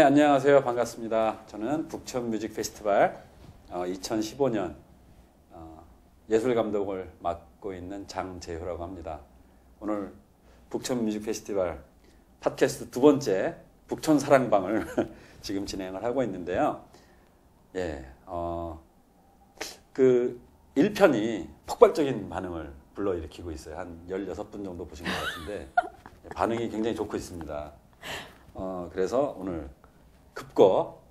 네, 안녕하세요. 반갑습니다. 저는 북천 뮤직 페스티벌 2015년 예술 감독을 맡고 있는 장재효라고 합니다. 오늘 북천 뮤직 페스티벌 팟캐스트 두 번째 북천 사랑방을 지금 진행을 하고 있는데요. 예, 그 1편이 폭발적인 반응을 불러일으키고 있어요. 한 16분 정도 보신 것 같은데 반응이 굉장히 좋고 있습니다. 그래서 오늘 급거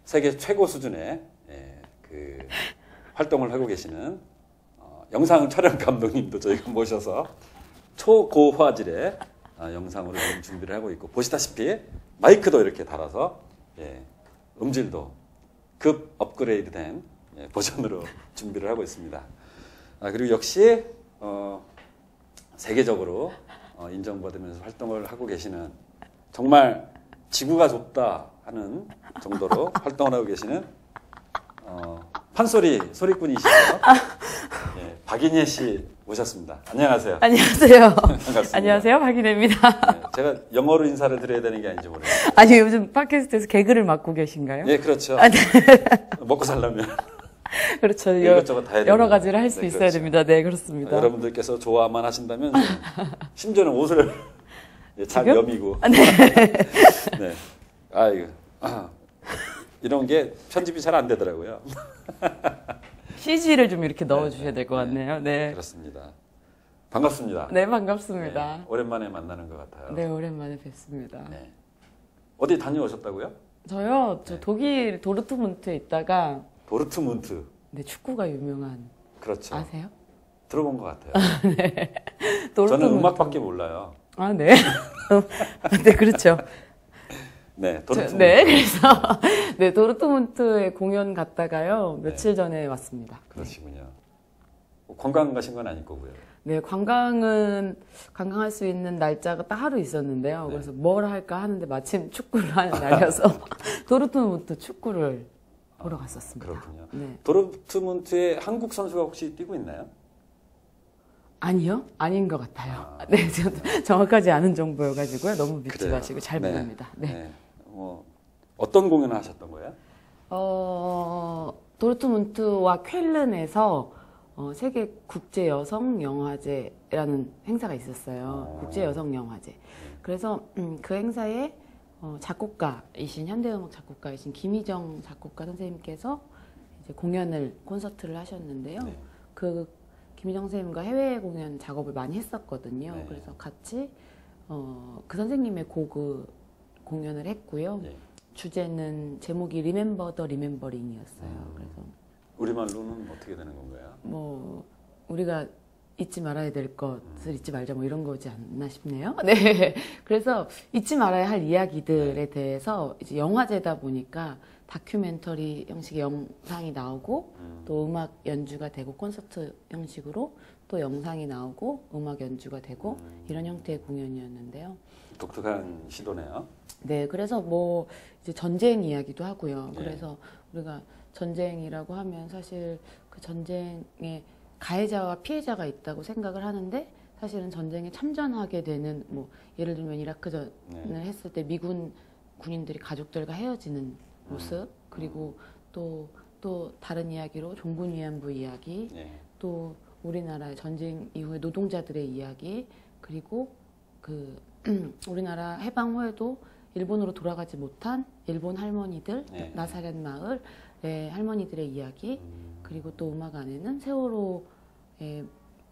세계 최고 수준의 그 활동을 하고 계시는 영상 촬영 감독님도 저희가 모셔서 초고화질의 영상으로 지금 준비를 하고 있고, 보시다시피 마이크도 이렇게 달아서 음질도 급 업그레이드된 버전으로 준비를 하고 있습니다. 그리고 역시 세계적으로 인정받으면서 활동을 하고 계시는, 정말 지구가 좁다 하는 정도로 활동을 하고 계시는 판소리 소리꾼이시죠. 박인예 씨 모셨습니다. 안녕하세요. 안녕하세요. 반갑습니다. 안녕하세요. 박인혜입니다. 네, 제가 영어로 인사를 드려야 되는 게 아닌지 모르겠어요. 아니, 요즘 팟캐스트에서 개그를 맡고 계신가요? 네, 그렇죠. 아, 네. 먹고 살려면 그렇죠. 이것저것 다 해야 여러 가지를 할 수 네, 있어야 그렇죠. 됩니다. 네, 그렇습니다. 여러분들께서 좋아만 하신다면 심지어는 옷을 잘 지금? 여미고. 네. 네. 이런 게 편집이 잘 안 되더라고요. CG를 좀 이렇게 넣어주셔야 될 것 같네요. 네. 그렇습니다. 반갑습니다. 네, 반갑습니다. 네, 오랜만에 만나는 것 같아요. 네, 오랜만에 뵙습니다. 네. 어디 다녀오셨다고요? 저요, 네. 독일 도르트문트에 있다가, 도르트문트. 네, 축구가 유명한. 그렇죠. 아세요? 들어본 것 같아요. 네. 저는 음악밖에 몰라요. 아, 네. 네, 그렇죠. 네, 도르트문트. 네, 그래서 네, 도르트문트에 공연 갔다가요. 며칠 전에 왔습니다. 그러시군요. 관광 가신 건 아닐 거고요. 네, 관광할 수 있는 날짜가 딱 하루 있었는데요. 네. 그래서 뭘 할까 하는데 마침 축구를 하는 날이어서 도르트문트 축구를 보러 갔었습니다. 그렇군요. 네. 도르트문트에 한국 선수가 혹시 뛰고 있나요? 아니요? 아닌 것 같아요. 네, 저도 정확하지 않은 정보여가지고요. 너무 믿지 그래요. 마시고 잘 네. 모릅니다. 네. 네. 어떤 공연을 하셨던 거예요? 도르트문트와 쾰른에서 세계 국제 여성 영화제라는 행사가 있었어요. 국제 여성 영화제. 그래서 그 행사에 작곡가이신 현대음악 작곡가이신 김희정 작곡가 선생님께서 이제 콘서트를 하셨는데요. 네. 그 김희정 선생님과 해외 공연 작업을 많이 했었거든요. 네. 그래서 같이 그 선생님의 곡을 공연을 했고요. 네. 주제는 제목이 Remember the Remembering이었어요. 그래서 우리말로는 어떻게 되는 건가요? 뭐 우리가 잊지 말아야 될 것을 잊지 말자 뭐 이런 거지 않나 싶네요. 네. 그래서 잊지 말아야 할 이야기들에 대해서 이제 영화제다 보니까 다큐멘터리 형식의 영상이 나오고 또 음악 연주가 되고 콘서트 형식으로 또 영상이 나오고 음악 연주가 되고 이런 형태의 공연이었는데요. 독특한 시도네요. 네, 그래서 뭐 이제 전쟁 이야기도 하고요. 네. 그래서 우리가 전쟁이라고 하면 사실 그 전쟁에 가해자와 피해자가 있다고 생각을 하는데 사실은 전쟁에 참전하게 되는 뭐 예를 들면 이라크전을 했을 때 미군 군인들이 가족들과 헤어지는 모습, 그리고 또 다른 이야기로 종군 위안부 이야기, 또 우리나라의 전쟁 이후의 노동자들의 이야기, 그리고 그 우리나라 해방 후에도 일본으로 돌아가지 못한 일본 할머니들, 나사렛 마을의 할머니들의 이야기, 그리고 또 음악 안에는 세월호의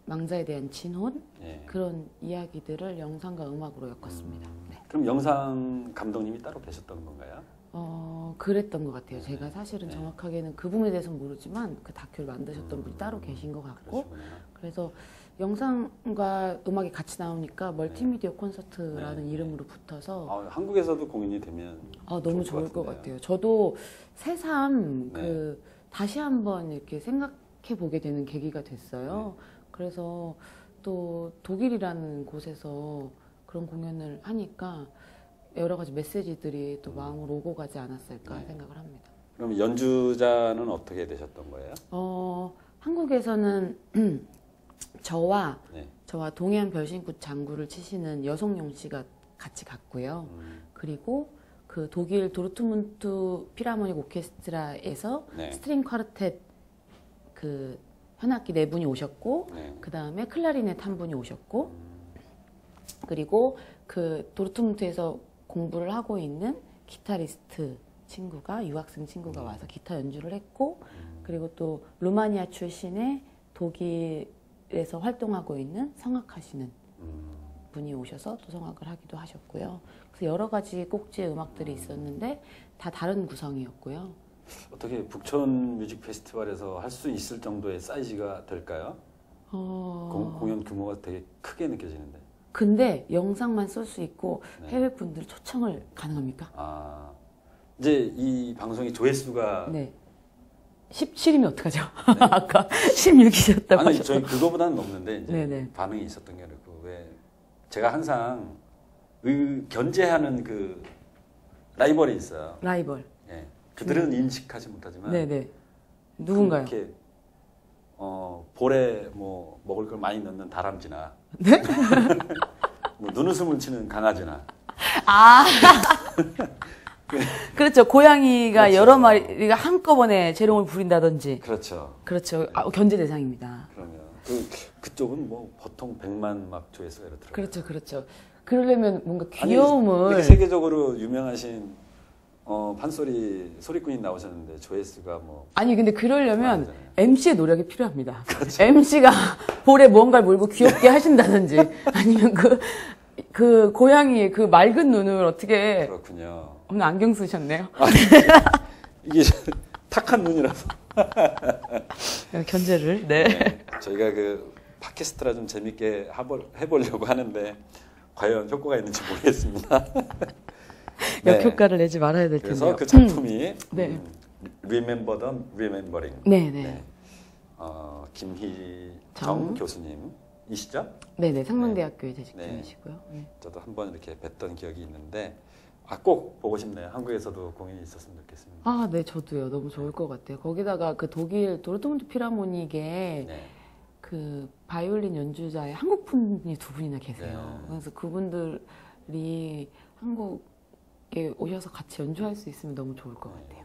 망자에 대한 진혼, 그런 이야기들을 영상과 음악으로 엮었습니다. 네. 그럼 영상 감독님이 따로 계셨던 건가요? 그랬던 것 같아요. 제가 사실은 정확하게는 그 부분에 대해서는 모르지만 그 다큐를 만드셨던 분이 따로 계신 것 같고, 그러시구나. 그래서 영상과 음악이 같이 나오니까 멀티미디어 콘서트라는 이름으로 붙어서 한국에서도 공연이 되면 너무 좋을 것 같아요. 저도 새삼 다시 한번 이렇게 생각해 보게 되는 계기가 됐어요. 그래서 또 독일이라는 곳에서 그런 공연을 하니까 여러 가지 메시지들이 또 마음으로 오고 가지 않았을까 생각을 합니다. 그럼 연주자는 어떻게 되셨던 거예요? 한국에서는 저와 동해안 별신굿 장구를 치시는 여성용 씨가 같이 갔고요. 그리고 그 독일 도르트문트 필하모닉 오케스트라에서 네. 스트링 쿼르텟 그 현악기 4분이 오셨고 네. 그 다음에 클라리넷 1분이 오셨고 그리고 그 도르트문트에서 공부를 하고 있는 기타리스트 친구가 유학생 친구가 와서 기타 연주를 했고 그리고 또 루마니아 출신의 독일에서 활동하고 있는 성악하시는 분이 오셔서 또 성악을 하기도 하셨고요. 그래서 여러 가지 꼭지의 음악들이 있었는데 다 다른 구성이었고요. 어떻게 북촌 뮤직 페스티벌에서 할 수 있을 정도의 사이즈가 될까요? 공연 규모가 되게 크게 느껴지는데. 근데 영상만 쓸 수 있고 네. 해외 분들 초청을 가능합니까? 아, 이제 이 방송이 조회수가 네. 17이면 어떡하죠? 아까 16이셨다고 아니 하셨죠? 저희 그거보다는 넘는데 이제 네네. 반응이 있었던 게 아니고 왜 제가 항상 견제하는 그 라이벌이 있어요. 라이벌. 예. 그들은 인식하지 못하지만 네네. 누군가요? 이렇게 볼에 뭐 먹을 걸 많이 넣는 다람쥐나 네? 뭐 눈웃음을 치는 강아지나 아. 그렇죠. 고양이가 그렇죠. 여러 마리가 한꺼번에 재롱을 부린다든지. 그렇죠. 그렇죠. 견제 대상입니다. 그러면 그쪽은 뭐 보통 100만 막 조회수가 이렇더라고요. 그렇죠. 그렇죠. 그러려면 뭔가 아니, 귀여움을. 이렇게 세계적으로 유명하신 판소리 소리꾼이 나오셨는데 조회수가 뭐 아니 근데 그러려면 그렇잖아요. MC의 노력이 필요합니다. 그렇죠. MC가 볼에 무언가를 몰고 귀엽게 하신다든지 아니면 그 고양이의 그 맑은 눈을 어떻게 그렇군요. 오늘 안경 쓰셨네요. 이게 탁한 눈이라서. 견제를. 네. 저희가 그 팟캐스트라 좀 재밌게 해보려고 하는데 과연 효과가 있는지 모르겠습니다. 네. 역효과를 내지 말아야 될 텐데요. 그래서 그 작품이 네. Remember the Remembering. 네네. 김희정 교수님이시죠? 네네. 상명대학교에 재직 네. 중이시고요. 네. 저도 한번 이렇게 뵀던 기억이 있는데 꼭 보고 싶네요. 한국에서도 공연이 있었으면 좋겠습니다. 아, 네, 저도요. 너무 좋을 것 같아요. 거기다가 그 독일 도르트문트 필하모닉에 네. 그 바이올린 연주자의 한국 분이 2분이나 계세요. 네. 그래서 그분들이 한국에 오셔서 같이 연주할 수 있으면 너무 좋을 것 같아요.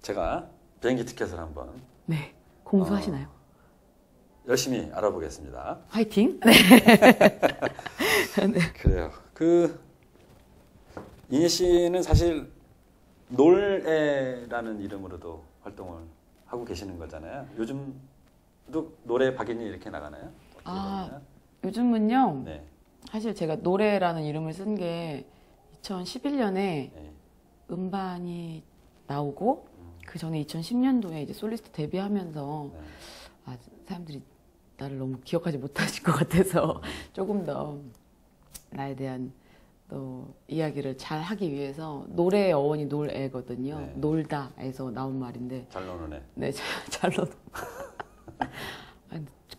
제가 비행기 티켓을 한번 네, 공수하시나요? 열심히 알아보겠습니다. 화이팅! 네. 그래요. 이니 씨는 사실 놀애라는 이름으로도 활동을 하고 계시는 거잖아요. 요즘도 노래 박인이 이렇게 나가나요? 요즘은요. 네. 사실 제가 노래라는 이름을 쓴 게 2011년에 네. 음반이 나오고 그 전에 2010년도에 이제 솔리스트 데뷔하면서 네. 사람들이 나를 너무 기억하지 못하실 것 같아서 조금 더 나에 대한 또 이야기를 잘 하기 위해서 노래의 어원이 놀애거든요. 네. 놀다에서 나온 말인데 잘 노는 애. 네, 잘 놀.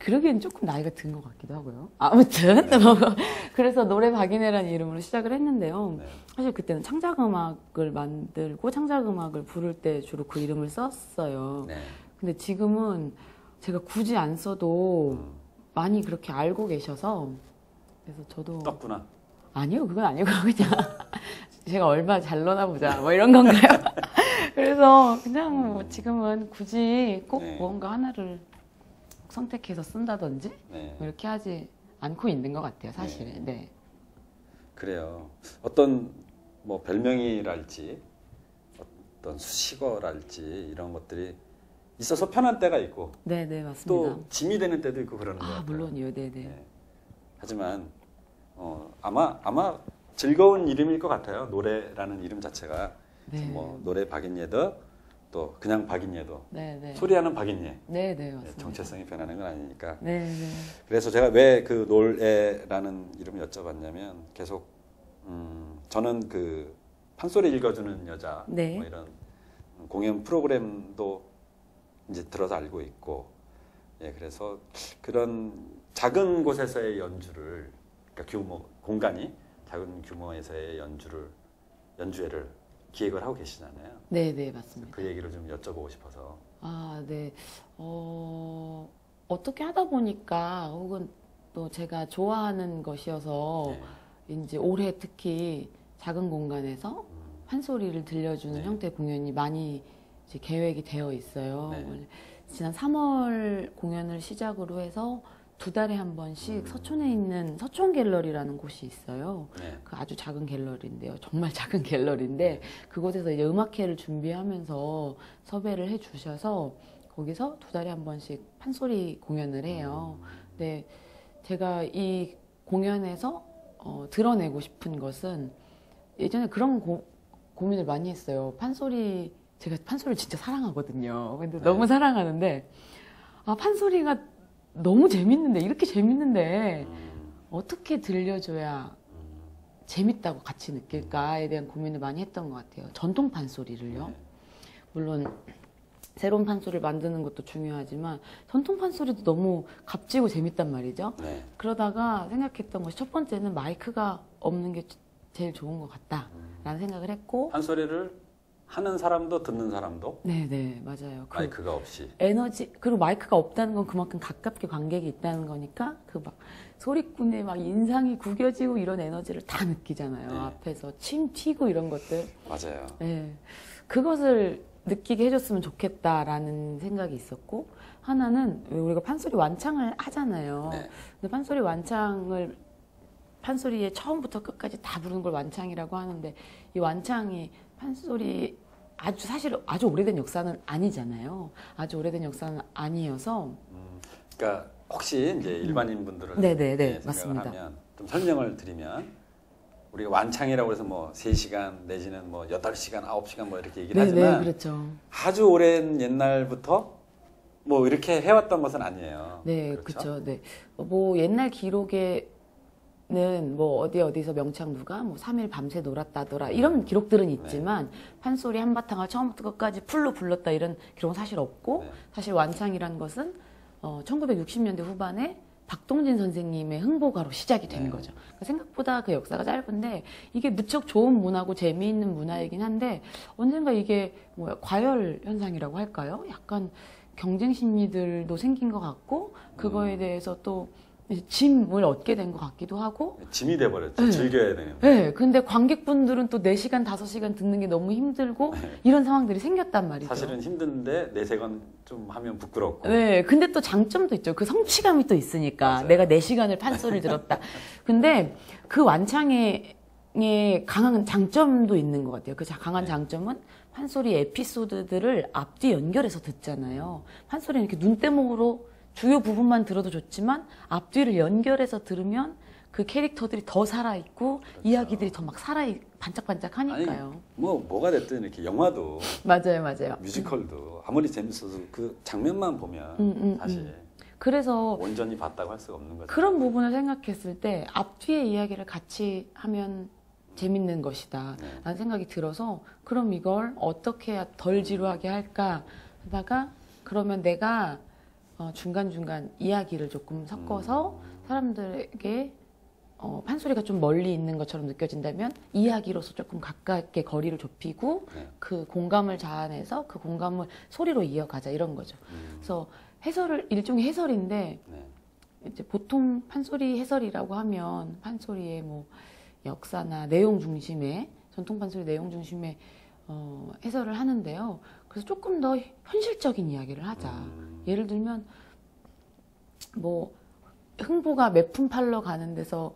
그러기엔 조금 나이가 든 것 같기도 하고요. 아무튼 그래서 노래 박인혜라는 이름으로 시작을 했는데요. 네. 사실 그때는 창작음악을 만들고 창작음악을 부를 때 주로 그 이름을 썼어요. 네. 근데 지금은 제가 굳이 안 써도 많이 그렇게 알고 계셔서 그래서 저도 떴구나. 아니요, 그건 아니고 그냥 제가 얼마 잘 노나 보자 뭐 이런 건가요? 그래서 그냥 뭐 지금은 굳이 꼭 네. 무언가 하나를 선택해서 쓴다든지 네. 뭐 이렇게 하지 않고 있는 것 같아요, 사실. 네. 네. 그래요. 어떤 뭐 별명이랄지 어떤 수식어랄지 이런 것들이 있어서 편한 때가 있고 네, 네, 맞습니다. 또 짐이 되는 때도 있고 그러는 것 같아요. 물론이요, 네, 네. 네. 하지만 아마 즐거운 이름일 것 같아요. 노래라는 이름 자체가 네. 뭐 노래 박인예도 또 그냥 박인예도 네, 네. 소리하는 박인예. 네, 네, 맞습니다. 정체성이 변하는 건 아니니까. 네, 네. 그래서 제가 왜 그 놀애라는 이름을 여쭤봤냐면 계속 저는 그 판소리 읽어주는 여자 네. 뭐 이런 공연 프로그램도 이제 들어서 알고 있고, 예, 그래서 그런 작은 곳에서의 연주를, 그러니까 공간이 작은 규모에서의 연주회를 기획을 하고 계시잖아요. 네, 네, 맞습니다. 그 얘기를 좀 여쭤보고 싶어서. 아, 네. 어떻게 하다 보니까 혹은 또 제가 좋아하는 것이어서 네. 이제 올해 특히 작은 공간에서 판소리를 들려주는 네. 형태의 공연이 많이 이제 계획이 되어 있어요. 네. 원래 지난 3월 공연을 시작으로 해서 2달에 한 번씩 서촌에 있는 서촌 갤러리라는 곳이 있어요. 네. 그 아주 작은 갤러리인데요. 정말 작은 갤러리인데 그곳에서 이제 음악회를 준비하면서 섭외를 해 주셔서 거기서 2달에 한 번씩 판소리 공연을 해요. 근데 제가 이 공연에서 드러내고 싶은 것은 예전에 그런 고민을 많이 했어요. 제가 판소리를 진짜 사랑하거든요. 근데 네. 너무 사랑하는데 판소리가 너무 재밌는데 이렇게 재밌는데 어떻게 들려줘야 재밌다고 같이 느낄까에 대한 고민을 많이 했던 것 같아요. 전통 판소리를요. 네. 물론 새로운 판소리를 만드는 것도 중요하지만 전통 판소리도 너무 값지고 재밌단 말이죠. 네. 그러다가 생각했던 것이 첫 번째는 마이크가 없는 게 제일 좋은 것 같다라는 생각을 했고 판소리를 하는 사람도 듣는 사람도 네네 맞아요. 그 마이크가 없이 에너지 그리고 마이크가 없다는 건 그만큼 가깝게 관객이 있다는 거니까 그 막 소리꾼의 막 인상이 구겨지고 이런 에너지를 다 느끼잖아요. 네. 앞에서 침 튀고 이런 것들. 맞아요. 네. 그것을 느끼게 해줬으면 좋겠다라는 생각이 있었고 하나는 우리가 판소리 완창을 하잖아요. 네. 근데 판소리에 처음부터 끝까지 다 부르는 걸 완창이라고 하는데 이 완창이 판소리 사실 아주 오래된 역사는 아니잖아요. 아주 오래된 역사는 아니어서 그러니까 혹시 이제 일반인 분들을 네네네, 생각을 맞습니다. 하면 좀 설명을 드리면 우리가 완창이라고 해서 뭐 3시간 내지는 뭐 8시간, 9시간 뭐 이렇게 얘기를 네네 하지만 그렇죠. 아주 오랜 옛날부터 뭐 이렇게 해왔던 것은 아니에요. 네, 그렇죠? 그렇죠. 네. 뭐 옛날 기록에는 뭐 어디서 명창누가 뭐 3일 밤새 놀았다더라 이런 기록들은 있지만 판소리 한바탕을 처음부터 끝까지 풀로 불렀다 이런 기록은 사실 없고 네. 사실 완창이라는 것은 1960년대 후반에 박동진 선생님의 흥보가로 시작이 된 네. 거죠. 그러니까 생각보다 그 역사가 짧은데 이게 무척 좋은 문화고 재미있는 문화이긴 한데 언젠가 이게 뭐야 과열 현상이라고 할까요? 약간 경쟁 심리들도 생긴 것 같고 그거에 대해서 또 짐을 얻게 된 것 같기도 하고 짐이 돼버렸죠. 네. 즐겨야 되는. 네, 근데 관객분들은 또 4시간, 5시간 듣는 게 너무 힘들고 이런 상황들이 생겼단 말이죠. 사실은 힘든데 내색은 좀 하면 부끄럽고. 네, 근데 또 장점도 있죠. 그 성취감이 또 있으니까. 맞아요. 내가 4시간을 판소리를 들었다. 근데 그 완창에 강한 장점도 있는 것 같아요. 그 강한 장점은 판소리 에피소드들을 앞뒤 연결해서 듣잖아요. 판소리는 이렇게 눈대목으로 주요 부분만 들어도 좋지만 앞뒤를 연결해서 들으면 그 캐릭터들이 더 살아있고 이야기들이 더 막 반짝반짝 하니까요. 아니, 뭐가 됐든 이렇게 영화도 맞아요. 뮤지컬도 아무리 재밌어도 그 장면만 보면 사실 그래서 온전히 봤다고 할 수가 없는 거죠. 그런 부분을 생각했을 때 앞뒤의 이야기를 같이 하면 재밌는 것이다 라는 생각이 들어서 그럼 이걸 어떻게 해야 덜 지루하게 할까 하다가 그러면 내가 중간중간 이야기를 조금 섞어서 사람들에게 판소리가 좀 멀리 있는 것처럼 느껴진다면 이야기로서 조금 가깝게 거리를 좁히고 그 공감을 자아내서 그 공감을 소리로 이어가자 이런 거죠. 그래서 일종의 해설인데 이제 보통 판소리 해설이라고 하면 판소리의 뭐 역사나 내용 중심의 전통 판소리 내용 중심의 해설을 하는데요. 그래서 조금 더 현실적인 이야기를 하자. 예를 들면 뭐 흥보가 매품 팔러 가는 데서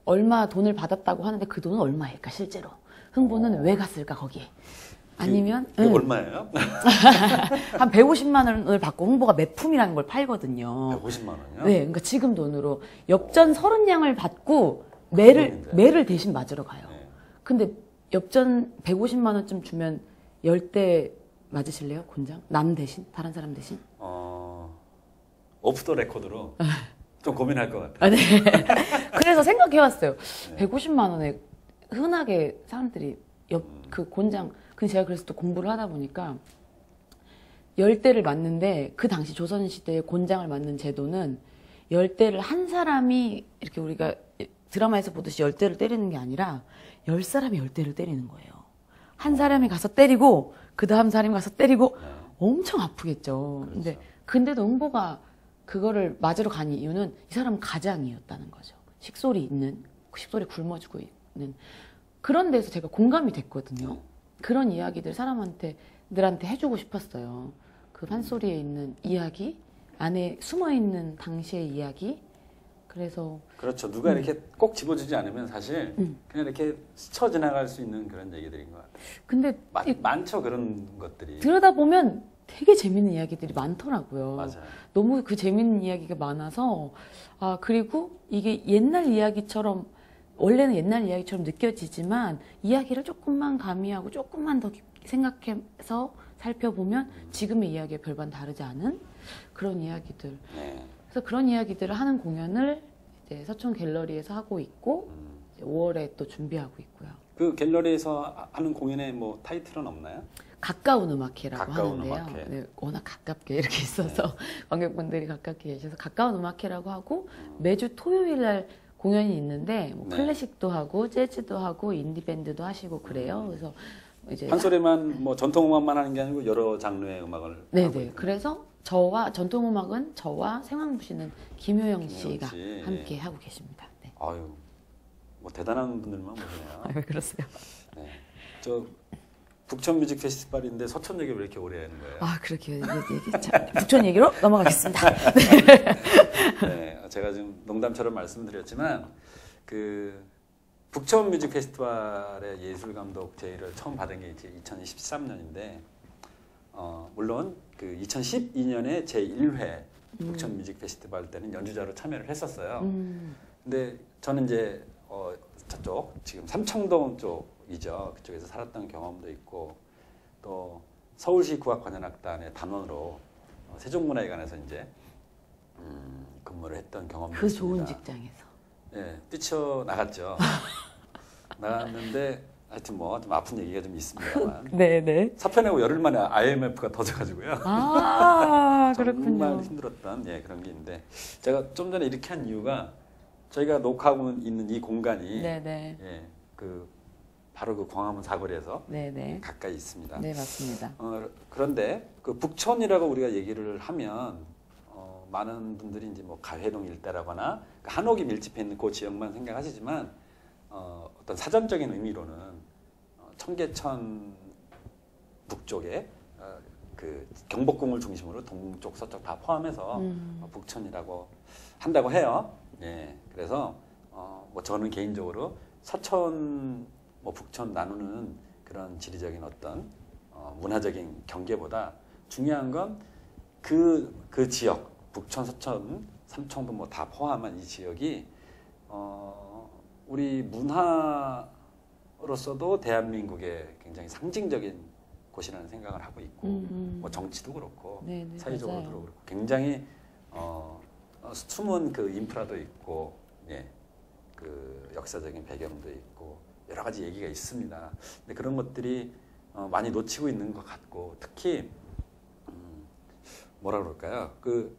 얼마 돈을 받았다고 하는데 그 돈은 얼마일까 실제로? 흥보는 왜 갔을까 거기에? 아니면 그게 얼마예요? 한 150만 원을 받고 흥보가 매품이라는 걸 팔거든요. 150만 원이요? 네, 그러니까 지금 돈으로 엽전 30냥을 받고 매를 대신 맞으러 가요. 네. 근데 엽전 150만 원쯤 주면 10대 맞으실래요? 곤장? 남 대신? 다른 사람 대신? 오프 더 레코드로 좀 고민할 것 같아요. 네. 그래서 생각해봤어요. 150만 원에 흔하게 사람들이 그 곤장, 제가 그래서 또 공부를 하다 보니까 10대를 맞는데 그 당시 조선시대에 곤장을 맞는 제도는 10대를 한 사람이 이렇게 우리가 드라마에서 보듯이 10대를 때리는 게 아니라 10사람이 10대를 때리는 거예요. 한 사람이 가서 때리고 그 다음 사람이 가서 때리고 엄청 아프겠죠. 그렇죠. 근데도 흥보가 그거를 맞으러 간 이유는 이 사람은 가장이었다는 거죠. 식솔이 굶어주고 있는. 그런 데서 제가 공감이 됐거든요. 그런 이야기들 사람들한테 해주고 싶었어요. 그 판소리에 있는 이야기, 안에 숨어있는 당시의 이야기. 그래서 그렇죠. 누가 이렇게 꼭 집어주지 않으면 사실 그냥 이렇게 스쳐 지나갈 수 있는 그런 얘기들인 것 같아요. 근데 많죠, 그런 것들이. 들여다보면 되게 재밌는 이야기들이 많더라고요. 맞아요. 너무 그 재밌는 이야기가 많아서 그리고 이게 옛날 이야기처럼 원래는 옛날 이야기처럼 느껴지지만 이야기를 조금만 가미하고 조금만 더 깊게 생각해서 살펴보면 지금의 이야기와 별반 다르지 않은 그런 이야기들. 네. 그래서 그런 이야기들을 하는 공연을 이제 서촌 갤러리에서 하고 있고 이제 5월에 또 준비하고 있고요. 그 갤러리에서 하는 공연의 뭐 타이틀은 없나요? 가까운 음악회라고 가까운 하는데요. 음악회. 네, 워낙 가깝게 이렇게 있어서 관객분들이 가깝게 계셔서 가까운 음악회라고 하고 매주 토요일 날 공연이 있는데 뭐 네. 클래식도 하고 재즈도 하고 인디 밴드도 하시고 그래요. 그래서 이제 판소리만 뭐 전통 음악만 하는 게 아니고 여러 장르의 음악을 하고 네네. 있군요. 그래서 저와 전통 음악은 저와 생황 부시는 김효영 씨가 씨. 함께 하고 계십니다. 네. 아유, 뭐 대단한 분들만 보시네요. 왜 그러세요? 네. 저 북촌 뮤직 페스티벌인데 서촌 얘기를 왜 이렇게 오래 하는 거예요? 그렇게요. 북촌 얘기로 넘어가겠습니다. 네, 제가 지금 농담처럼 말씀드렸지만 그 북촌 뮤직 페스티벌의 예술 감독 제의를 처음 받은 게 이제 2013년인데 물론 그 2012년에 제1회 북촌 뮤직 페스티벌 때는 연주자로 참여를 했었어요. 근데 저는 이제 저쪽 지금 삼청동 쪽이죠. 그쪽에서 살았던 경험도 있고 또 서울시 국악관현악단의 단원으로 세종문화회관에서 이제 근무를 했던 경험도 그 있습니다. 좋은 직장에서. 네, 뛰쳐나갔죠. 나갔는데 하여튼 뭐 좀 아픈 얘기가 좀 있습니다만 네네. 사표 내고 열흘 만에 IMF가 터져가지고요. 그렇군요. 정말 힘들었던 그런 게 있는데 제가 좀 전에 이렇게 한 이유가 저희가 녹화하고 있는 이 공간이 네네. 그 바로 그 광화문 사거리에서 네네. 가까이 있습니다. 네, 맞습니다. 그런데 그 북촌이라고 우리가 얘기를 하면 많은 분들이 이제 뭐 가회동 일대라거나 한옥이 밀집해 있는 그 지역만 생각하시지만 어떤 사전적인 의미로는 청계천 북쪽에 그 경복궁을 중심으로 동쪽 서쪽 다 포함해서 북촌이라고 한다고 해요. 예, 그래서 뭐 저는 개인적으로 서촌 뭐 북촌 나누는 그런 지리적인 어떤 문화적인 경계보다 중요한 건 그 지역 북촌, 서촌, 삼청도 뭐 다 포함한 이 지역이 우리 문화로서도 대한민국의 굉장히 상징적인 곳이라는 생각을 하고 있고 뭐 정치도 그렇고 네네, 사회적으로도 맞아요. 그렇고 굉장히 숨은 그 인프라도 있고 그 역사적인 배경도 있고 여러 가지 얘기가 있습니다. 근데 그런 것들이 많이 놓치고 있는 것 같고 특히 뭐라 그럴까요? 그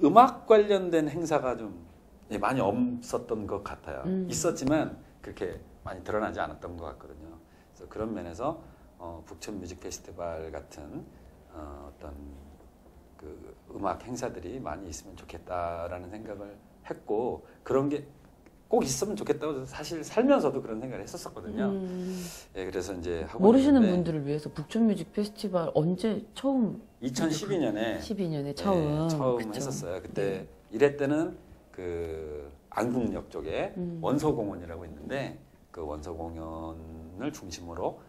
음악 관련된 행사가 좀 많이 없었던 것 같아요. 있었지만 그렇게 많이 드러나지 않았던 것 같거든요. 그래서 그런 면에서 북촌 뮤직 페스티벌 같은 어떤 그 음악 행사들이 많이 있으면 좋겠다라는 생각을 했고 그런 게 꼭 있으면 좋겠다고 사실 살면서도 그런 생각을 했었거든요. 예, 그래서 이제 하고 모르시는 있는데 분들을 위해서 북촌 뮤직 페스티벌 언제 처음 2012년에 12년에 처음 그쵸. 했었어요. 그때 1회 때는 그 안국역 쪽에 원서공원이라고 있는데 그 원서공원을 중심으로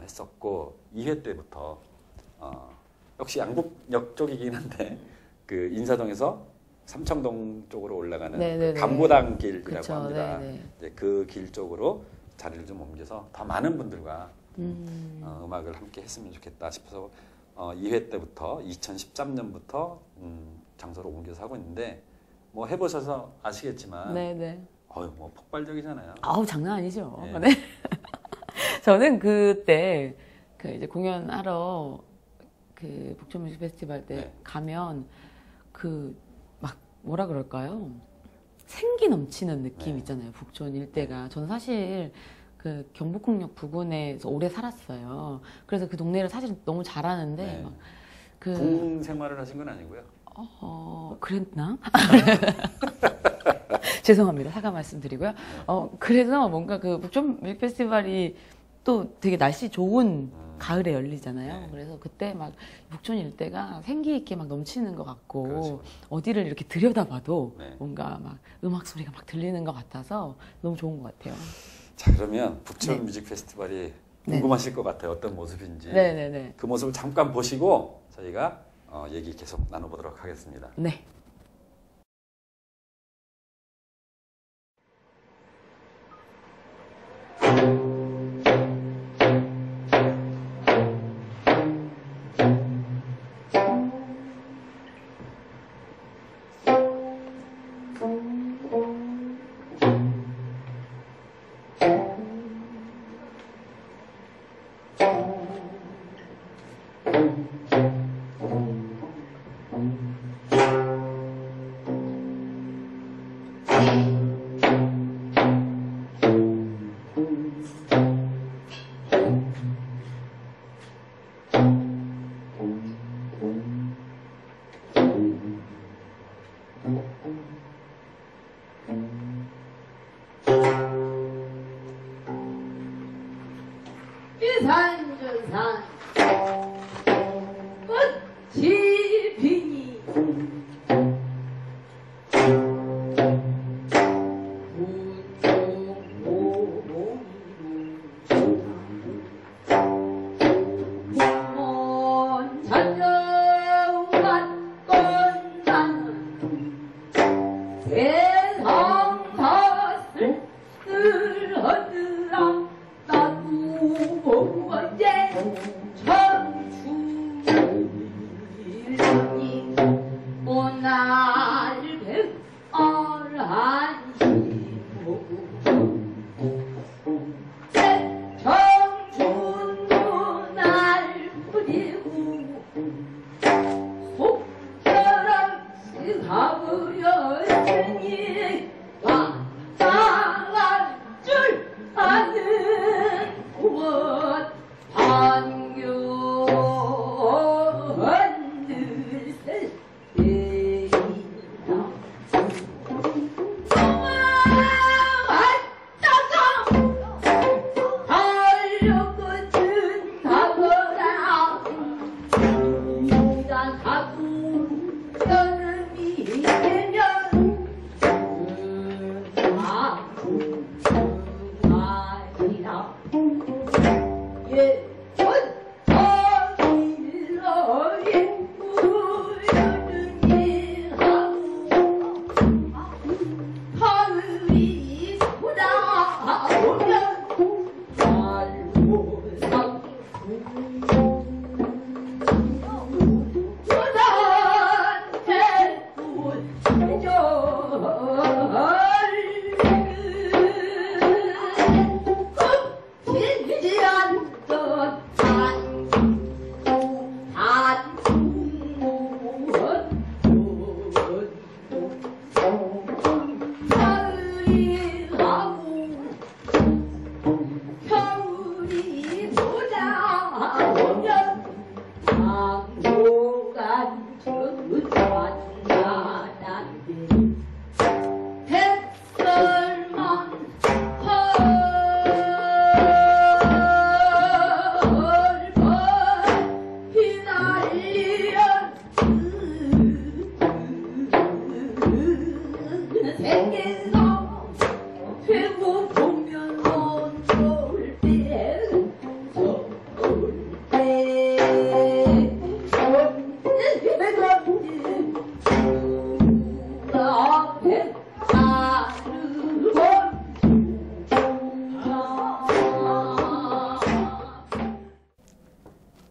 했었고 2회 때부터 역시 안국역 쪽이긴 한데 그 인사동에서 삼청동 쪽으로 올라가는 그 감고당 길이라고 그쵸, 합니다. 네네. 이제 그 길 쪽으로 자리를 좀 옮겨서 더 많은 분들과 음악을 함께 했으면 좋겠다 싶어서 2회 때부터 2013년부터 장소로 옮겨서 하고 있는데 뭐 해보셔서 아시겠지만 네네. 뭐 폭발적이잖아요. 장난 아니죠. 네. 네. 저는 그때 그 이제 공연하러 그 북촌 뮤직 페스티벌 때 가면 그 막 뭐라 그럴까요? 생기 넘치는 느낌 있잖아요. 북촌 일대가. 저는 사실 그 경복궁역 부근에서 오래 살았어요. 그래서 그 동네를 사실 너무 잘 아는데 막 그 군 생활을 하신 건 아니고요. 그랬나? 죄송합니다. 사과 말씀드리고요. 그래서 뭔가 그 북촌 뮤직 페스티벌이 또 되게 날씨 좋은 가을에 열리잖아요. 네. 그래서 그때 막 북촌 일대가 생기 있게 막 넘치는 것 같고 그렇죠. 어디를 이렇게 들여다봐도 네. 뭔가 막 음악 소리가 막 들리는 것 같아서 너무 좋은 것 같아요. 자, 그러면 북촌 네. 뮤직 페스티벌이 네. 궁금하실 것 같아요. 어떤 모습인지. 네네네. 그 모습을 잠깐 보시고 저희가 얘기 계속 나눠보도록 하겠습니다. 네. 산주산 꽃이 피니 문몽 찬정한 꽃나는 세상 탓을 흔들어 나도 언제 청춘이니 오날 백월한시고 청춘 눈알 부리고 속절없이 가버렸으니 마땅한 줄 아는 무엇 반겨언들 세이나 왔다가 달려붙은 가거라 네가 가고 여름이 되면 아이라 예쁜 어일러 예쁘려는 예하고 가을이 돌아오면 알고 너한테 웃기지 않던 가을이 가고 겨울이 돌아오면 당도간 저자나게 백설만 펄펄 휘날리던 생에서 되고 보면 넌 좋을 때 좋을 때 앞에 다르고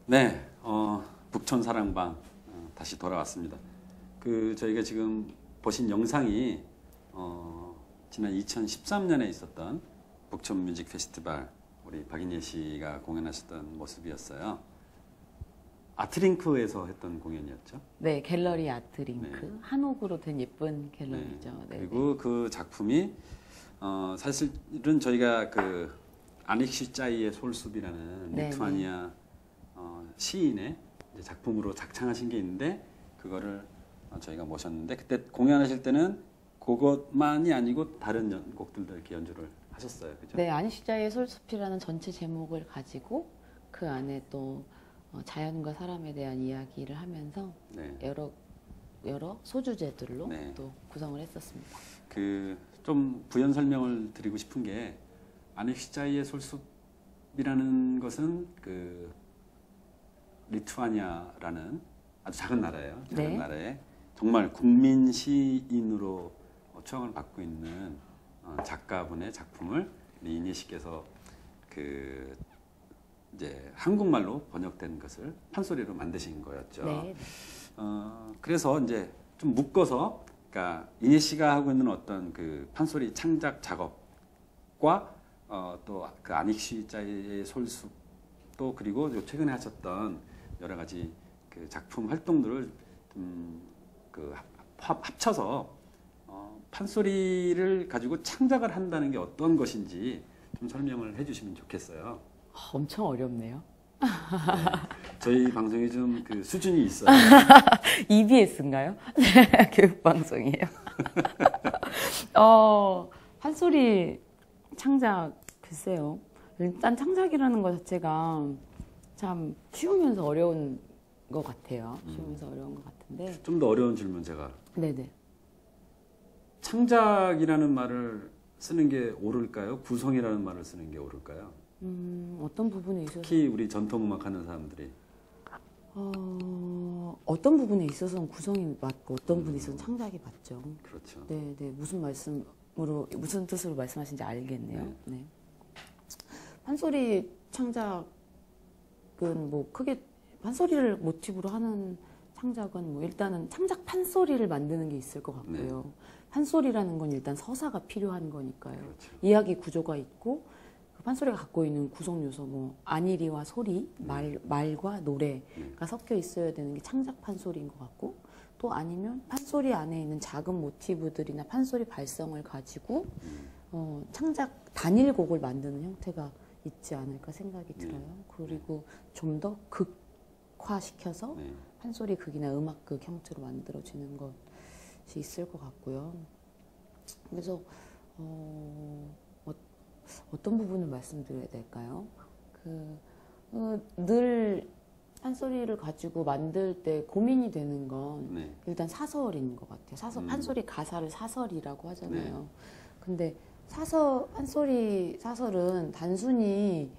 네, 북촌 사랑방 다시 돌아왔습니다. 저희가 지금 보신 영상이 지난 2013년에 있었던 북촌 뮤직 페스티벌 우리 박인예 씨가 공연하셨던 모습이었어요. 아트링크에서 했던 공연이었죠. 네, 갤러리 아트링크. 네. 한옥으로 된 예쁜 갤러리죠. 네. 그리고 그 작품이 사실은 저희가 그 아닉시 짜이의 솔숲이라는 네, 리투아니아 시인의 이제 작품으로 작창하신 게 있는데 그거를 저희가 모셨는데 그때 공연하실 때는 그것만이 아니고 다른 곡들도 이렇게 연주를 하셨어요, 그죠? 네, 안익시자의 솔숲이라는 전체 제목을 가지고 그 안에 또 자연과 사람에 대한 이야기를 하면서 네. 여러 소주제들로 네. 또 구성을 했었습니다. 그 좀 부연 설명을 드리고 싶은 게 안익시자의 솔숲이라는 것은 그 리투아니아라는 아주 작은 나라예요. 작은 네. 나라에 정말 국민 시인으로 초청을 받고 있는 작가분의 작품을 이인희 씨께서 그 이제 한국말로 번역된 것을 판소리로 만드신 거였죠. 네. 그래서 이제 좀 묶어서, 그러니까 이인희 씨가 하고 있는 어떤 그 판소리 창작 작업과 또 그 안익시자의 솔숲 또 그리고 최근에 하셨던 여러 가지 그 작품 활동들을 그 합쳐서 판소리를 가지고 창작을 한다는 게 어떤 것인지 좀 설명을 해주시면 좋겠어요. 엄청 어렵네요. 네. 저희 방송이 좀 그 수준이 있어요. EBS인가요? 교육 방송이에요. 판소리 창작 글쎄요. 일단 창작이라는 것 자체가 참 쉬우면서 어려운 것 같아요. 쉬우면서 어려운 것 같은데. 좀 더 어려운 질문 제가. 네네. 창작이라는 말을 쓰는 게 옳을까요? 구성이라는 말을 쓰는 게 옳을까요? 어떤 부분에 있어서 특히 우리 전통음악 하는 사람들이. 어떤 부분에 있어서는 구성이 맞고 어떤 부분에 있어서는 창작이 맞죠. 그렇죠. 네, 네. 무슨 뜻으로 말씀하신지 알겠네요. 네. 판소리 창작은 뭐 크게 판소리를 모티브로 하는 창작은 뭐 일단은 창작 판소리를 만드는 게 있을 것 같고요. 네. 판소리라는 건 일단 서사가 필요한 거니까요. 그렇죠. 이야기 구조가 있고 그 판소리가 갖고 있는 구성 요소 뭐 안일이와 소리, 말과 노래가 섞여 있어야 되는 게 창작 판소리인 것 같고 또 아니면 판소리 안에 있는 작은 모티브들이나 판소리 발성을 가지고 창작 단일곡을 만드는 형태가 있지 않을까 생각이 들어요. 그리고 좀 더 극화시켜서 판소리 극이나 음악극 형태로 만들어지는 것이 있을 것 같고요. 그래서 어떤 부분을 말씀드려야 될까요? 늘 판소리를 가지고 만들 때 고민이 되는 건 일단 사설인 것 같아요. 판소리 가사를 사설이라고 하잖아요. 근데 판소리 사설은 단순히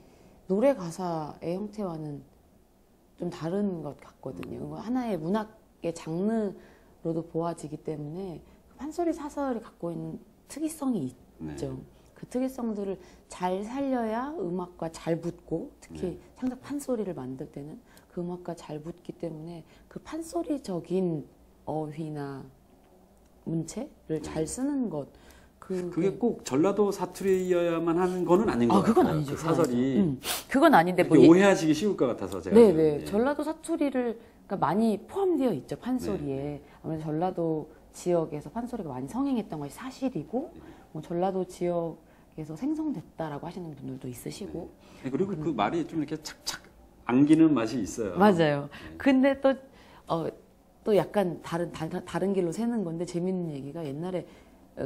노래 가사의 형태와는 좀 다른 것 같거든요. 하나의 문학의 장르로도 보아지기 때문에 판소리 사설이 갖고 있는 특이성이 있죠. 그 특이성들을 잘 살려야 음악과 잘 붙고 특히 창작 판소리를 만들 때는 그 음악과 잘 붙기 때문에 그 판소리적인 어휘나 문체를 잘 쓰는 것 그게 꼭 전라도 사투리여야만 하는 거는 아닌 것 같아요. 그건 아니죠. 그 사설이 그건 아닌데 뭐 오해하시기 쉬울 것 같아서 제가 네네 전라도 사투리를 그러니까 많이 포함되어 있죠 판소리에. 아무래도 전라도 지역에서 판소리가 많이 성행했던 것이 사실이고 뭐 전라도 지역에서 생성됐다라고 하시는 분들도 있으시고 그리고 그 말이 좀 이렇게 착착 안기는 맛이 있어요. 맞아요. 근데 또 약간 다른 길로 새는 건데 재밌는 얘기가 옛날에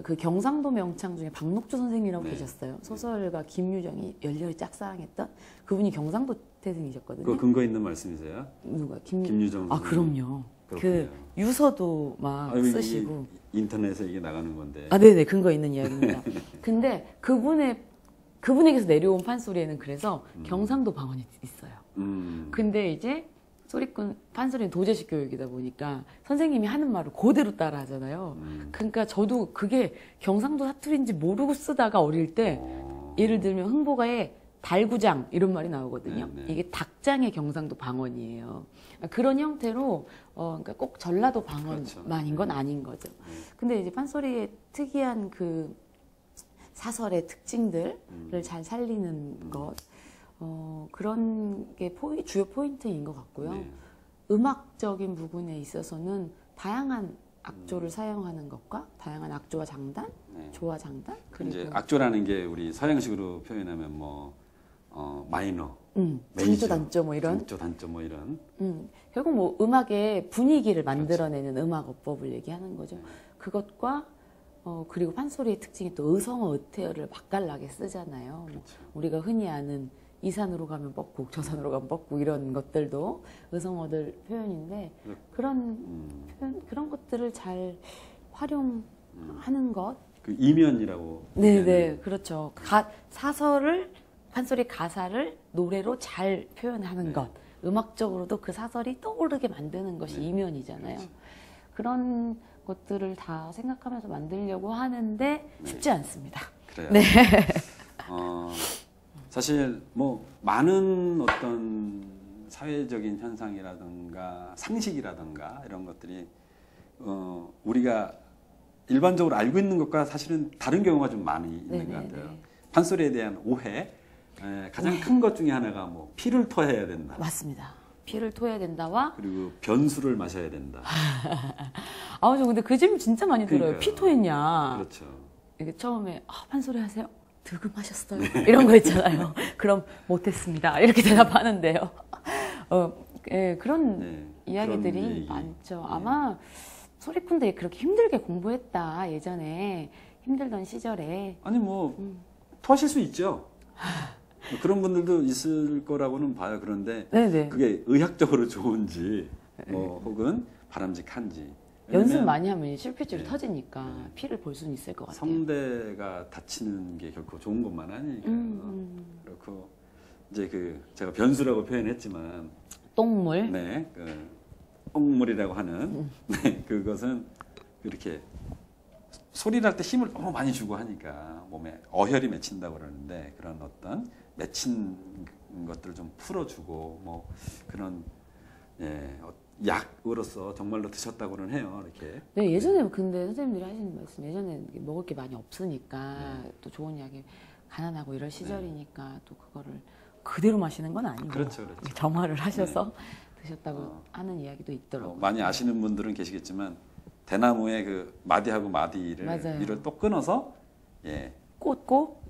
그 경상도 명창 중에 박록주 선생님이라고 계셨어요. 소설가 김유정이 열렬히 짝사랑했던 그분이 경상도 태생이셨거든요. 그 근거 있는 말씀이세요? 누가? 김유정 선생님. 그럼요. 그렇군요. 그 유서도 막 쓰시고. 인터넷에 이게 나가는 건데. 네네. 근거 있는 이야기입니다. 근데 그분에게서 내려온 판소리에는 그래서 경상도 방언이 있어요. 근데 이제 판소리는 도제식 교육이다 보니까 선생님이 하는 말을 그대로 따라 하잖아요. 그러니까 저도 그게 경상도 사투리인지 모르고 쓰다가 어릴 때 예를 들면 흥보가에 달구장 이런 말이 나오거든요. 이게 닭장의 경상도 방언이에요. 그런 형태로 그러니까 꼭 전라도 방언만인 건 아닌 거죠. 근데 이제 판소리의 특이한 그 사설의 특징들을 잘 살리는 것 그런 게 주요 포인트인 것 같고요. 음악적인 부분에 있어서는 다양한 악조를 사용하는 것과 다양한 악조와 장단, 조와 장단. 그리고 이제 악조라는 게 우리 서양식으로 표현하면 뭐 마이너, 장조, 단조 뭐 이런. 장조, 단조 뭐 이런. 결국 뭐 음악의 분위기를 만들어내는 음악 어법을 얘기하는 거죠. 그것과 그리고 판소리의 특징이 또 의성어 의태어를 맛깔나게 쓰잖아요. 그렇죠. 우리가 흔히 아는 이 산으로 가면 뻐꾹, 저 산으로 가면 뻐꾹 이런 것들도 의성어들 표현인데 그런 것들을 잘 활용하는 것. 그 이면이라고. 네네, 그렇죠. 판소리 가사를 노래로 잘 표현하는 네. 것. 음악적으로도 그 사설이 떠오르게 만드는 것이 네. 이면이잖아요. 그렇죠. 그런 것들을 다 생각하면서 만들려고 하는데 쉽지 않습니다. 그래요. 네. 사실 뭐 많은 어떤 사회적인 현상이라든가 상식이라든가 이런 것들이 우리가 일반적으로 알고 있는 것과 사실은 다른 경우가 좀 많이 있는 것 같아요. 판소리에 대한 오해. 가장 큰 것 중에 하나가 뭐 피를 토해야 된다. 맞습니다. 피를 토해야 된다와 그리고 변수를 마셔야 된다. 저 근데 그 질문 진짜 많이 들어요. 그러니까요. 피 토했냐? 그렇죠. 이게 처음에 판소리 하세요? 득음하셨어요? 이런 거 있잖아요. 그럼 못했습니다. 이렇게 대답하는데요. 그런 이야기들이 그런 얘기. 많죠. 아마 소리꾼들이 그렇게 힘들게 공부했다. 예전에 힘들던 시절에. 아니 뭐 토하실 수 있죠. 그런 분들도 있을 거라고는 봐요. 그런데 네네. 그게 의학적으로 좋은지 뭐 혹은 바람직한지. 연습 왜냐면 많이 하면 실핏줄이 네. 터지니까 피를 볼 수는 있을 것 같아요. 성대가 다치는 게 결코 좋은 것만 아니니까요. 그렇고 이제 제가 변수라고 표현했지만 똥물. 네, 똥물이라고 하는 네, 그것은 이렇게 소리를 할 때 힘을 너무 많이 주고 하니까 몸에 어혈이 맺힌다고 그러는데 그런 어떤 맺힌 것들을 좀 풀어주고 뭐 그런 약으로서 정말로 드셨다고는 해요. 이렇게. 네, 예전에 근데 선생님들이 하시는 말씀, 예전에 먹을 게 많이 없으니까 또 좋은 약이 가난하고 이럴 시절이니까 또 그거를 그대로 마시는 건 아니고 그렇죠, 그렇죠. 정화를 하셔서 드셨다고 하는 이야기도 있더라고요. 많이 아시는 분들은 계시겠지만 대나무의 그 마디하고 마디를 맞아요. 이를 또 끊어서 꽂고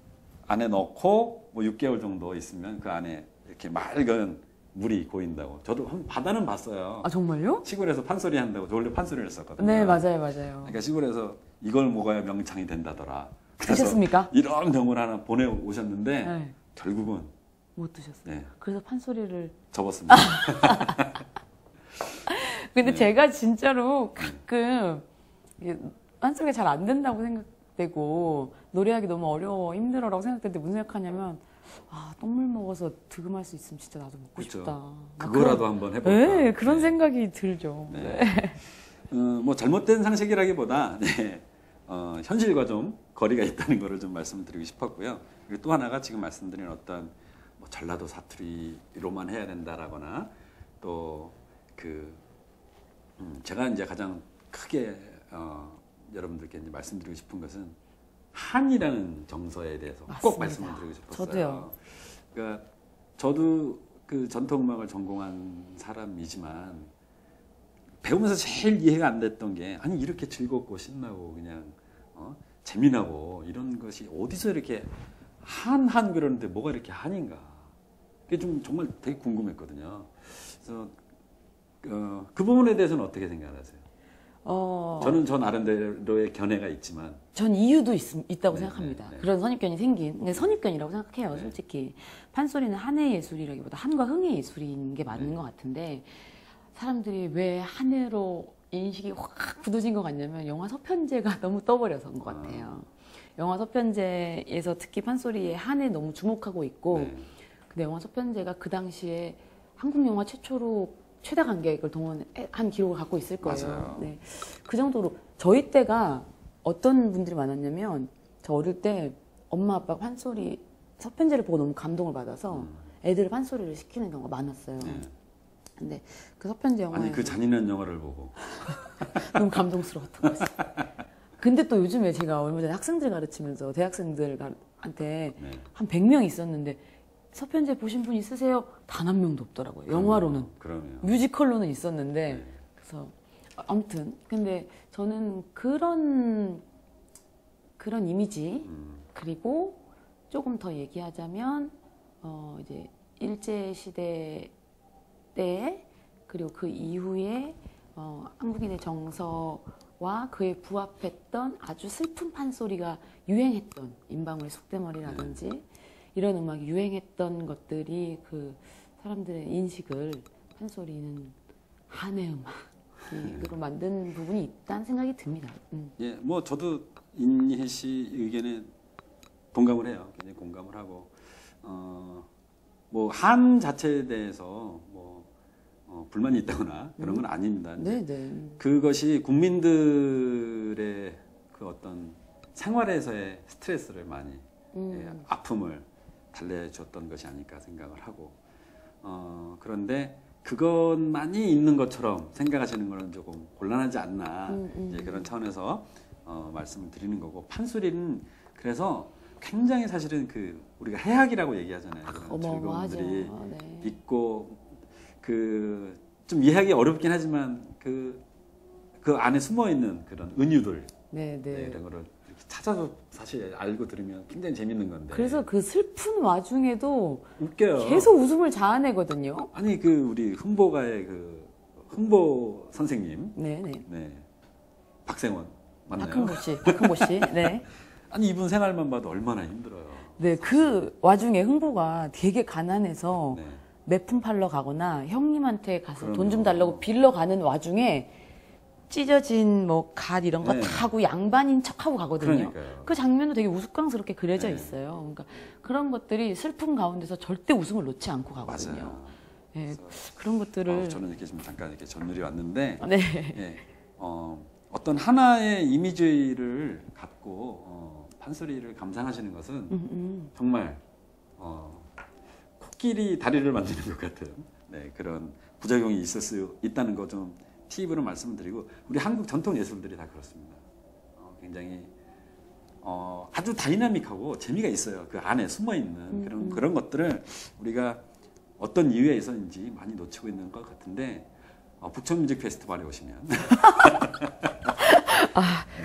안에 넣고 뭐 6개월 정도 있으면 그 안에 이렇게 맑은 물이 고인다고. 저도 한번 바다는 봤어요. 아 정말요? 시골에서 판소리 한다고. 저 원래 판소리를 했었거든요. 네, 맞아요. 그러니까 시골에서 이걸 먹어야 명창이 된다더라. 그래서 드셨습니까? 이런 병을 하나 보내 오셨는데 네. 결국은 못 드셨어요. 네, 그래서 판소리를. 접었습니다. 근데 제가 진짜로 가끔 이게 판소리가 잘 안 된다고 생각되고 노래하기 너무 어려워 힘들어라고 생각될 때 무슨 생각하냐면 똥물 먹어서 득음할 수 있으면 진짜 나도 먹고 그렇죠. 싶다. 그거라도 한번 해볼까. 네, 그런 생각이 들죠. 네. 뭐 잘못된 상식이라기보다 현실과 좀 거리가 있다는 것을 좀 말씀드리고 싶었고요. 그리고 또 하나가 지금 말씀드린 어떤 뭐 전라도 사투리로만 해야 된다라거나 또 제가 이제 가장 크게 여러분들께 이제 말씀드리고 싶은 것은 한이라는 정서에 대해서 맞습니다. 꼭 말씀을 드리고 싶었어요. 저도요. 그러니까 저도 그 전통음악을 전공한 사람이지만 배우면서 제일 이해가 안 됐던 게 아니 이렇게 즐겁고 신나고 그냥 재미나고 이런 것이 어디서 이렇게 한 그러는데 뭐가 이렇게 한인가? 그게 좀 정말 되게 궁금했거든요. 그래서 그 부분에 대해서는 어떻게 생각하세요? 저는 저 나름대로의 견해가 있지만 전 이유도 있다고 네, 생각합니다. 네, 네. 그런 선입견이 생긴. 근데 선입견이라고 생각해요, 네. 솔직히. 판소리는 한의 예술이라기보다 한과 흥의 예술인 게 맞는 네. 것 같은데 사람들이 왜 한으로 인식이 확 굳어진 것 같냐면 영화 서편제가 너무 떠버려서인 것 같아요. 영화 서편제에서 특히 판소리에 한에 너무 주목하고 있고 네. 근데 영화 서편제가 그 당시에 한국 영화 최초로 최다 관객을 동원한 기록을 갖고 있을 거예요. 맞아요. 네. 그 정도로 저희 때가 어떤 분들이 많았냐면 저 어릴 때 엄마 아빠가 판소리 서편제를 보고 너무 감동을 받아서 애들을 판소리를 시키는 경우가 많았어요. 네. 근데 그 서편제 영화에 아니 그 잔인한 영화를 보고 너무 감동스러웠던 거였어요. 근데 또 요즘에 제가 얼마 전에 학생들 가르치면서 대학생들한테 네. 한 100명 있었는데 서편제 보신 분 있으세요? 단 한 명도 없더라고요. 영화로는. 그러면 뮤지컬로는 있었는데 네. 그래서 아무튼 근데 저는 그런 이미지 그리고 조금 더 얘기하자면 이제 일제 시대 때 그리고 그 이후에 한국인의 정서가 와 그에 부합했던 아주 슬픈 판소리가 유행했던 인방울의 속대머리라든지 이런 음악이 유행했던 것들이 그 사람들의 인식을 판소리는 한의 음악으로 만든 부분이 있다는 생각이 듭니다. 예, 뭐 저도 인희 씨 의견에 동감을 해요. 굉장히 공감을 하고 뭐 한 자체에 대해서 뭐 불만이 있다거나 그런 건 아닙니다. 이제 네네. 그것이 국민들의 그 어떤 생활에서의 스트레스를 많이 아픔을 달래줬던 것이 아닐까 생각을 하고 그런데 그것만이 있는 것처럼 생각하시는 것은 조금 곤란하지 않나 이제 그런 차원에서 말씀을 드리는 거고 판소리는 그래서 굉장히 사실은 그 우리가 해악이라고 얘기하잖아요. 그런 어마어마하죠. 즐거움들이 네. 있고 그 좀 이해하기 어렵긴 하지만 그 안에 숨어 있는 그런 은유들 네네. 네, 이런 거를 이렇게 찾아서 사실 알고 들으면 굉장히 재밌는 건데. 그래서 그 슬픈 와중에도 웃겨요. 계속 웃음을 자아내거든요. 아니 그 우리 흥보가의 그 흥보 선생님, 네네. 네 박생원 맞나요? 박흥보 씨. 네. 아니 이분 생활만 봐도 얼마나 힘들어요. 네, 그 와중에 흥보가 되게 가난해서 네. 매품 팔러 가거나 형님한테 가서 그럼요. 돈 좀 달라고 빌러 가는 와중에 찢어진 뭐 갓 이런 거 네. 다 하고 양반인 척하고 가거든요. 그러니까요. 그 장면도 되게 우스꽝스럽게 그려져 네. 있어요. 그러니까 그런 것들이 슬픔 가운데서 절대 웃음을 놓지 않고 가거든요. 맞아요. 네, 그런 것들을 저는 이렇게 좀 잠깐 이렇게 전율이 왔는데 네. 예, 어떤 하나의 이미지를 갖고 판소리를 감상하시는 것은 정말 코끼리 다리를 만드는 것 같아요. 네, 그런 부작용이 있을 수 있다는 거 좀 팁으로 말씀을 드리고 우리 한국 전통 예술들이 다 그렇습니다. 굉장히 아주 다이나믹하고 재미가 있어요. 그 안에 숨어 있는 그런 것들을 우리가 어떤 이유에 있어서인지 많이 놓치고 있는 것 같은데 북촌 뮤직 페스티벌에 오시면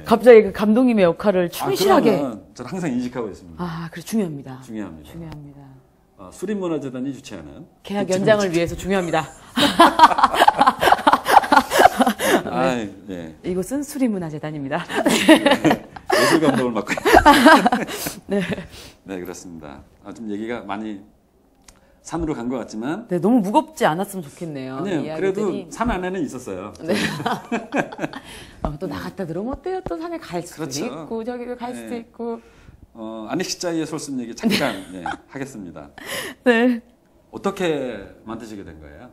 갑자기 그 감독님의 역할을 충실하게 저는 항상 인식하고 있습니다. 그래 중요합니다. 중요합니다. 중요합니다. 수립문화재단이 주최하는 계약 연장을 위해서 중요합니다. 네. 이곳은 수리문화재단입니다. 예술 감독을 맡고 네. 네, 그렇습니다. 좀 얘기가 많이 산으로 간 것 같지만 네, 너무 무겁지 않았으면 좋겠네요. 아니요. 이야기들이. 그래도 산 안에는 있었어요. 네. 또 나갔다 들어오면 어때요? 또 산에 갈 수도 그렇죠. 있고 저기도 갈 수도 네. 있고. 안익시자의 솔순 얘기 잠깐 하겠습니다. 네. 어떻게 만드시게 된 거예요?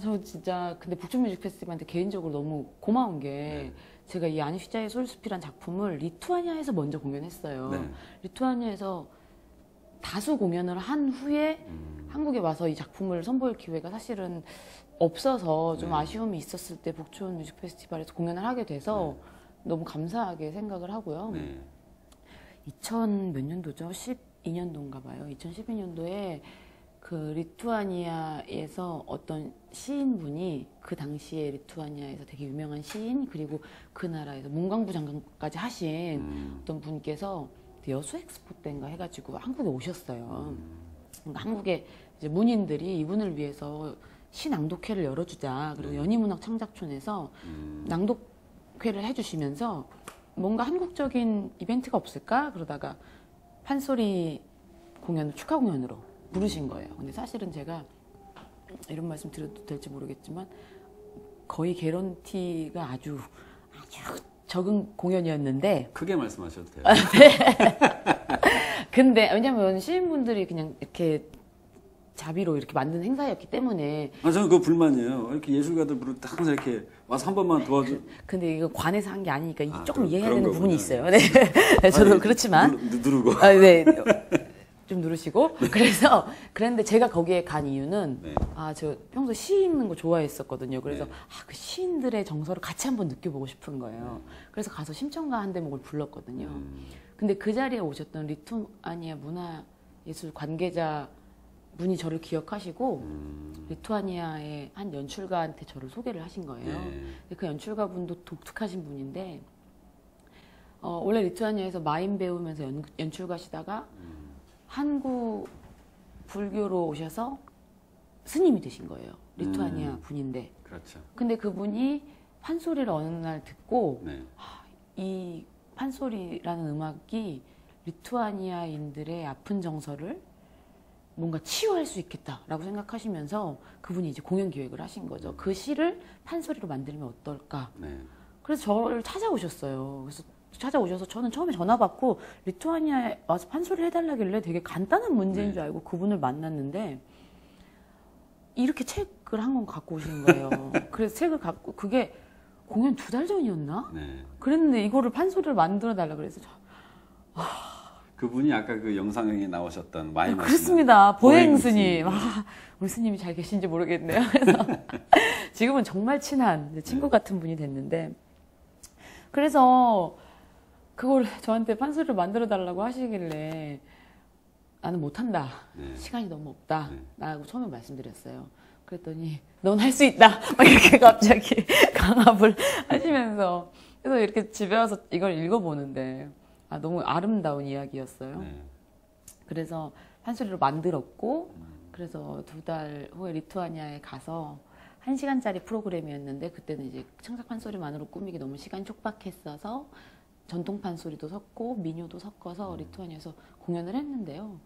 저 진짜 근데 북촌 뮤직 페스티벌한테 개인적으로 너무 고마운 게 제가 이 안익시자의 솔숲이란 작품을 리투아니아에서 먼저 공연했어요. 네. 리투아니아에서 다수 공연을 한 후에 한국에 와서 이 작품을 선보일 기회가 사실은 없어서 좀 아쉬움이 있었을 때 북촌 뮤직 페스티벌에서 공연을 하게 돼서 너무 감사하게 생각을 하고요. 네. 2000 몇 년도죠? 12년도인가 봐요. 2012년도에 그 리투아니아에서 어떤 시인분이 그 당시에 리투아니아에서 되게 유명한 시인 그리고 그 나라에서 문광부 장관까지 하신 어떤 분께서 여수 엑스포 때인가 해가지고 한국에 오셨어요. 그러니까 한국에 이제 문인들이 이분을 위해서 시 낭독회를 열어주자. 그리고 연희문학 창작촌에서 낭독회를 해주시면서 뭔가 한국적인 이벤트가 없을까? 그러다가 판소리 공연을 축하 공연으로 부르신 거예요. 근데 사실은 제가 이런 말씀 드려도 될지 모르겠지만 거의 개런티가 아주 적은 공연이었는데 크게 말씀하셔도 돼요. 근데 왜냐면 시인분들이 그냥 이렇게 자비로 이렇게 만든 행사였기 때문에 저는 그거 불만이에요. 이렇게 예술가들 부를 때 항상 이렇게 와서 한 번만 도와줘. 근데 이거 관에서 한 게 아니니까 조금 그런 이해해야 되는 거구나. 부분이 있어요. 네. 저도 그렇지만 누르고. 네. 좀 누르시고 그래서 그랬는데 제가 거기에 간 이유는 저 평소 시 읽는 거 좋아했었거든요. 그래서 그 시인들의 정서를 같이 한번 느껴보고 싶은 거예요. 그래서 가서 심청가 한 대목을 불렀거든요. 근데 그 자리에 오셨던 리투아니아 문화예술 관계자 분이 저를 기억하시고 리투아니아의 한 연출가한테 저를 소개를 하신 거예요. 근데 그 연출가 분도 독특하신 분인데 원래 리투아니아에서 마임 배우면서 연출가시다가 한국 불교로 오셔서 스님이 되신 거예요. 리투아니아 분인데. 그렇죠. 근데 그분이 판소리를 어느 날 듣고 네. 이 판소리라는 음악이 리투아니아인들의 아픈 정서를 뭔가 치유할 수 있겠다라고 생각하시면서 그분이 이제 공연 기획을 하신 거죠. 그 시를 판소리로 만들면 어떨까? 네. 그래서 저를 찾아오셨어요. 그래서 찾아오셔서 저는 처음에 전화 받고 리투아니아에 와서 판소리를 해달라길래 되게 간단한 문제인 네. 줄 알고 그분을 만났는데 이렇게 책을 한 권 갖고 오신 거예요. 그래서 책을 갖고 그게 공연 2달 전이었나? 네. 그랬는데 이거를 판소리를 만들어 달라 그래서 그분이 아까 그 영상에 나오셨던 마이 마시는 그렇습니다. 보행 스님. 스님. 아, 우리 스님이 잘 계신지 모르겠네요. 그래서 지금은 정말 친한 이제 친구 같은 분이 됐는데 그래서 그걸 저한테 판소리를 만들어 달라고 하시길래 나는 못한다. 네. 시간이 너무 없다. 네. 라고 처음에 말씀드렸어요. 그랬더니 넌 할 수 있다. 막 이렇게 갑자기 강압을 하시면서 그래서 이렇게 집에 와서 이걸 읽어보는데 너무 아름다운 이야기였어요. 네. 그래서 판소리로 만들었고 그래서 2달 후에 리투아니아에 가서 1시간짜리 프로그램이었는데 그때는 이제 창작 판소리만으로 꾸미기 너무 시간이 촉박했어서 전통 판소리도 섞고 민요도 섞어서 리투아니아에서 공연을 했는데요.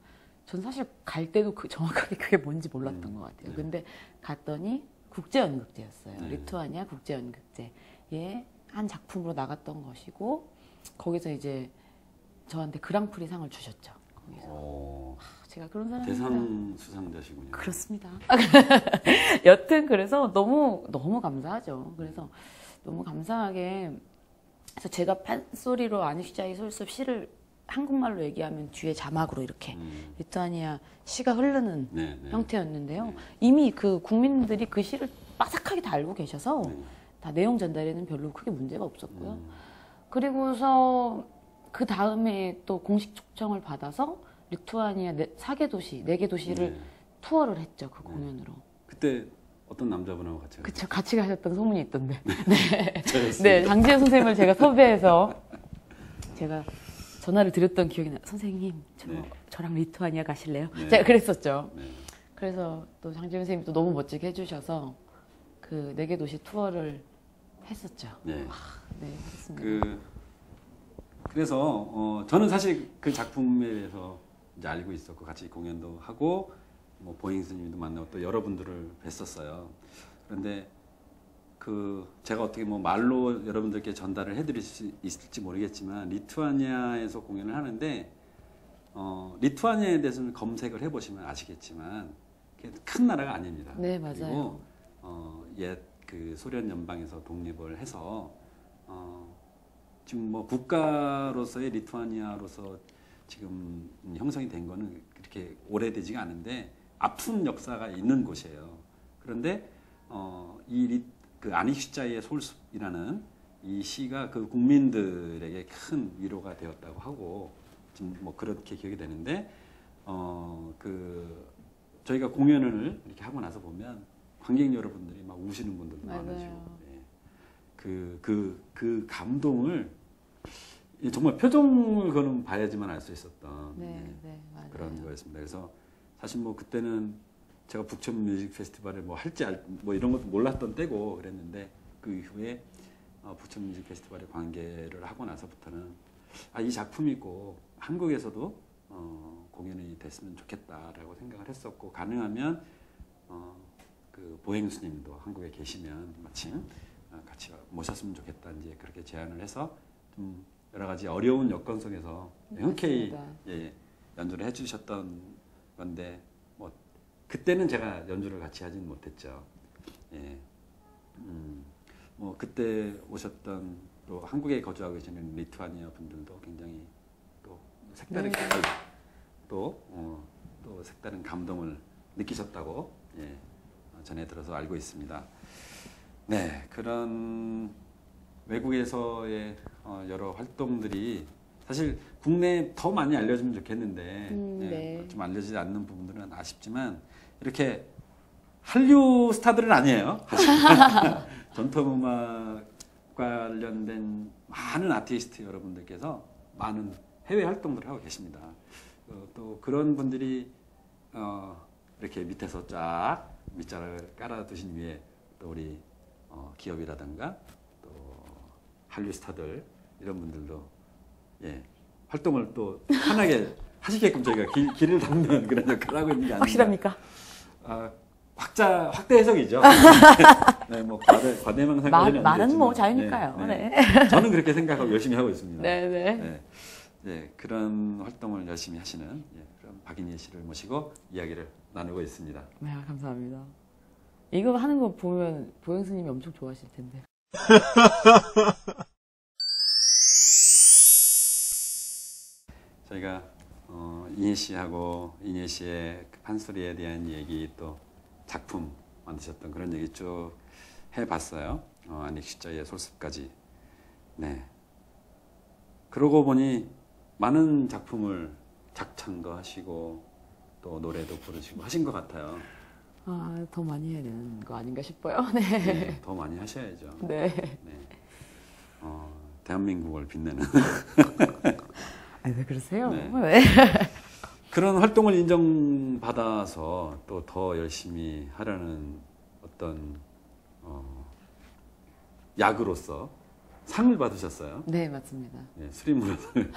전 사실 갈 때도 정확하게 그게 뭔지 몰랐던 것 같아요. 네. 근데 갔더니 국제연극제였어요. 네. 리투아니아 국제연극제의 한 작품으로 나갔던 것이고 거기서 이제 저한테 그랑프리 상을 주셨죠. 거기서. 오, 제가 그런 사람입니다. 대상 수상자시군요. 그렇습니다. 여튼 그래서 너무 감사하죠. 그래서 너무 감사하게 그래서 제가 판소리로 안익시자의 솔섭 시를 한국말로 얘기하면 뒤에 자막으로 이렇게 리투아니아 시가 흐르는 네, 네. 형태였는데요. 네. 이미 그 국민들이 그 시를 빠삭하게 다 알고 계셔서 네. 다 내용 전달에는 별로 크게 문제가 없었고요. 그리고서 그 다음에 또 공식 초청을 받아서 리투아니아 4개 도시, 4개 도시를 네. 투어를 했죠. 그 공연으로. 그때 어떤 남자분하고 같이 그쵸. 같이 가셨던 소문이 있던데. 네. 저였습니다. 네. 장지현 선생님을 제가 섭외해서 제가 전화를 드렸던 기억이 나요. 선생님, 네. 저랑 리투아니아 가실래요? 네. 제가 그랬었죠. 네. 그래서 또 장지현 선생님이 또 너무 멋지게 해주셔서 그 4개 도시 투어를 했었죠. 네. 네, 했습니다. 그래서 저는 사실 그 작품에 대해서 이제 알고 있었고 같이 공연도 하고 뭐 보잉 스님도 만나고 또 여러분들을 뵀었어요. 그런데 제가 어떻게 뭐 말로 여러분들께 전달을 해드릴 수 있을지 모르겠지만 리투아니아에서 공연을 하는데 리투아니아에 대해서는 검색을 해보시면 아시겠지만 큰 나라가 아닙니다. 네, 맞아요. 그리고 옛 그 소련 연방에서 독립을 해서 지금 뭐 국가로서의 리투아니아로서 지금 형성이 된 거는 그렇게 오래되지가 않은데 아픈 역사가 있는 곳이에요. 그런데 그 아닉시자의 솔숲이라는 이 시가 그 국민들에게 큰 위로가 되었다고 하고 지금 뭐 그렇게 기억이 되는데 저희가 공연을 이렇게 하고 나서 보면 관객 여러분들이 막 우시는 분들도 맞아요. 많으시고 그 감동을 정말 표정을 그는 봐야지만 알 수 있었던 네, 맞아요. 그런 거였습니다. 그래서 사실 뭐 그때는 제가 북촌 뮤직 페스티벌을 뭐 할지 뭐 이런 것도 몰랐던 때고 그랬는데 그 이후에 북촌 뮤직 페스티벌에 관계를 하고 나서부터는 이 작품이 꼭 한국에서도 공연이 됐으면 좋겠다라고 생각을 했었고 가능하면 그 보행 스님도 한국에 계시면 마침 같이 모셨으면 좋겠다 이제 그렇게 제안을 해서 좀 여러 가지 어려운 여건 속에서 흔쾌히 연주를 해주셨던 건데 뭐 그때는 제가 연주를 같이 하지는 못했죠. 예. 뭐 그때 오셨던 또 한국에 거주하고 계시는 리투아니아 분들도 굉장히 또 색다른 또 색다른 감동을 느끼셨다고 전해 들어서 알고 있습니다. 네, 그런 외국에서의 여러 활동들이 사실 국내에 더 많이 알려지면 좋겠는데 네. 좀 알려지지 않는 부분들은 아쉽지만 이렇게 한류 스타들은 아니에요. 전통음악 관련된 많은 아티스트 여러분들께서 많은 해외 활동들을 하고 계십니다. 또 그런 분들이 이렇게 밑에서 쫙 밑자락을 깔아두신 위에 또 우리 기업이라든가 한류 스타들 이런 분들도 예, 활동을 또 편하게 하시게끔 저희가 길을 닦는 그런 역할을 하고 있는 게 아닌가. 확실합니까? 아, 확대 해석이죠. 네, 뭐 과대망상 말은 뭐 자유니까요. 네. 저는 그렇게 생각하고 열심히 하고 있습니다. 네네. 네. 네, 그런 활동을 열심히 하시는 그런 박인희 씨를 모시고 이야기를 나누고 있습니다. 네, 감사합니다. 이거 하는 거 보면 보영수님이 엄청 좋아하실 텐데. 저희가 이혜 씨하고 이혜 씨의 판소리에 대한 얘기 또 작품 만드셨던 그런 얘기 쭉 해봤어요. 안익시자의 솔습까지. 네. 그러고 보니 많은 작품을 작창도 하시고 또 노래도 부르시고 하신 것 같아요. 아, 더 많이 해야 되는 거 아닌가 싶어요. 네. 네, 더 많이 하셔야죠. 네. 네. 대한민국을 빛내는 아, 왜 그러세요? 네. 네. 그런 활동을 인정받아서 또 더 열심히 하려는 어떤 약으로서 상을 받으셨어요. 네, 맞습니다. 네, 수리문화상을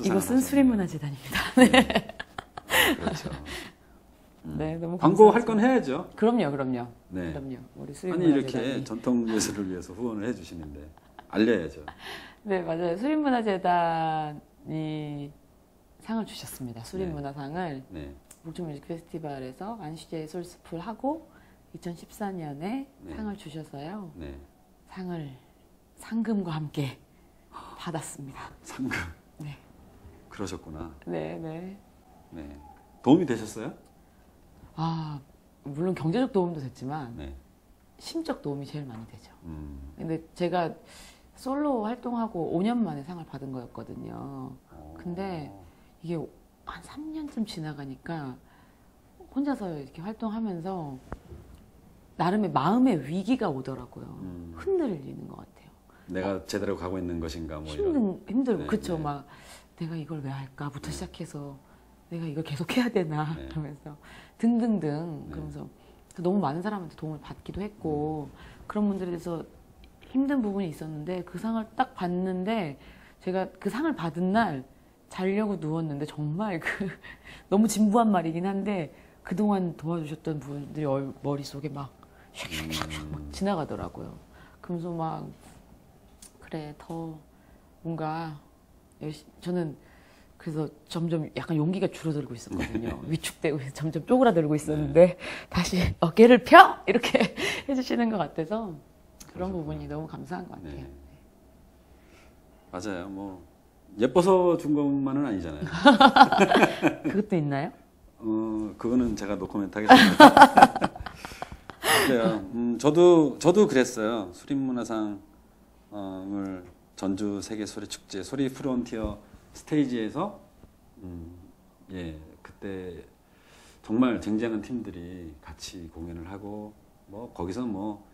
이것은 수리문화재단입니다. 네. 그렇죠. 네, 너무 광고 할 감사합니다. 건 해야죠. 그럼요. 네. 그럼요. 우리 아니 수리문화재단이. 이렇게 전통 예술을 위해서 후원을 해주시는데 알려야죠. 네, 맞아요. 수리문화재단이 상을 주셨습니다. 수리문화상을 네. 북촌뮤직 페스티벌에서 안시제의 솔스풀 하고 2014년에 네. 상을 주셔서요. 네. 상을 상금과 함께 받았습니다. 상금. 네. 그러셨구나. 네, 네. 네. 도움이 되셨어요? 아, 물론 경제적 도움도 됐지만 네. 심적 도움이 제일 많이 되죠. 음. 근데 제가 솔로 활동하고 5년 만에 상을 받은 거였거든요. 근데 이게 한 3년쯤 지나가니까 혼자서 이렇게 활동하면서 나름의 마음의 위기가 오더라고요. 흔들리는 것 같아요. 내가 제대로 가고 있는 것인가 뭐 이런. 힘들고 네, 그쵸. 네. 막 내가 이걸 왜 할까부터 시작해서 내가 이걸 계속 해야 되나 네. 그러면서 등등등 네. 그러면서 너무 많은 사람한테 도움을 받기도 했고 그런 분들에 대해서 힘든 부분이 있었는데 그 상을 딱 받는데 제가 그 상을 받은 날 자려고 누웠는데 정말 너무 진부한 말이긴 한데 그동안 도와주셨던 분들이 머릿속에 막 샥샥샥 막 지나가더라고요. 그러면서 막 그래 더 뭔가 저는 그래서 점점 약간 용기가 줄어들고 있었거든요. 위축되고 점점 쪼그라들고 있었는데 다시 어깨를 펴! 이렇게 해주시는 것 같아서 그런 부분이 너무 감사한 것 같아요. 네. 맞아요. 뭐 예뻐서 준 것만은 아니잖아요. 그것도 있나요? 그거는 제가 노코멘트 하겠습니다. 그래요. 저도 그랬어요. 수림문화상을 전주 세계소리축제 소리 프론티어 스테이지에서 예, 그때 정말 쟁쟁한 팀들이 같이 공연을 하고 뭐 거기서 뭐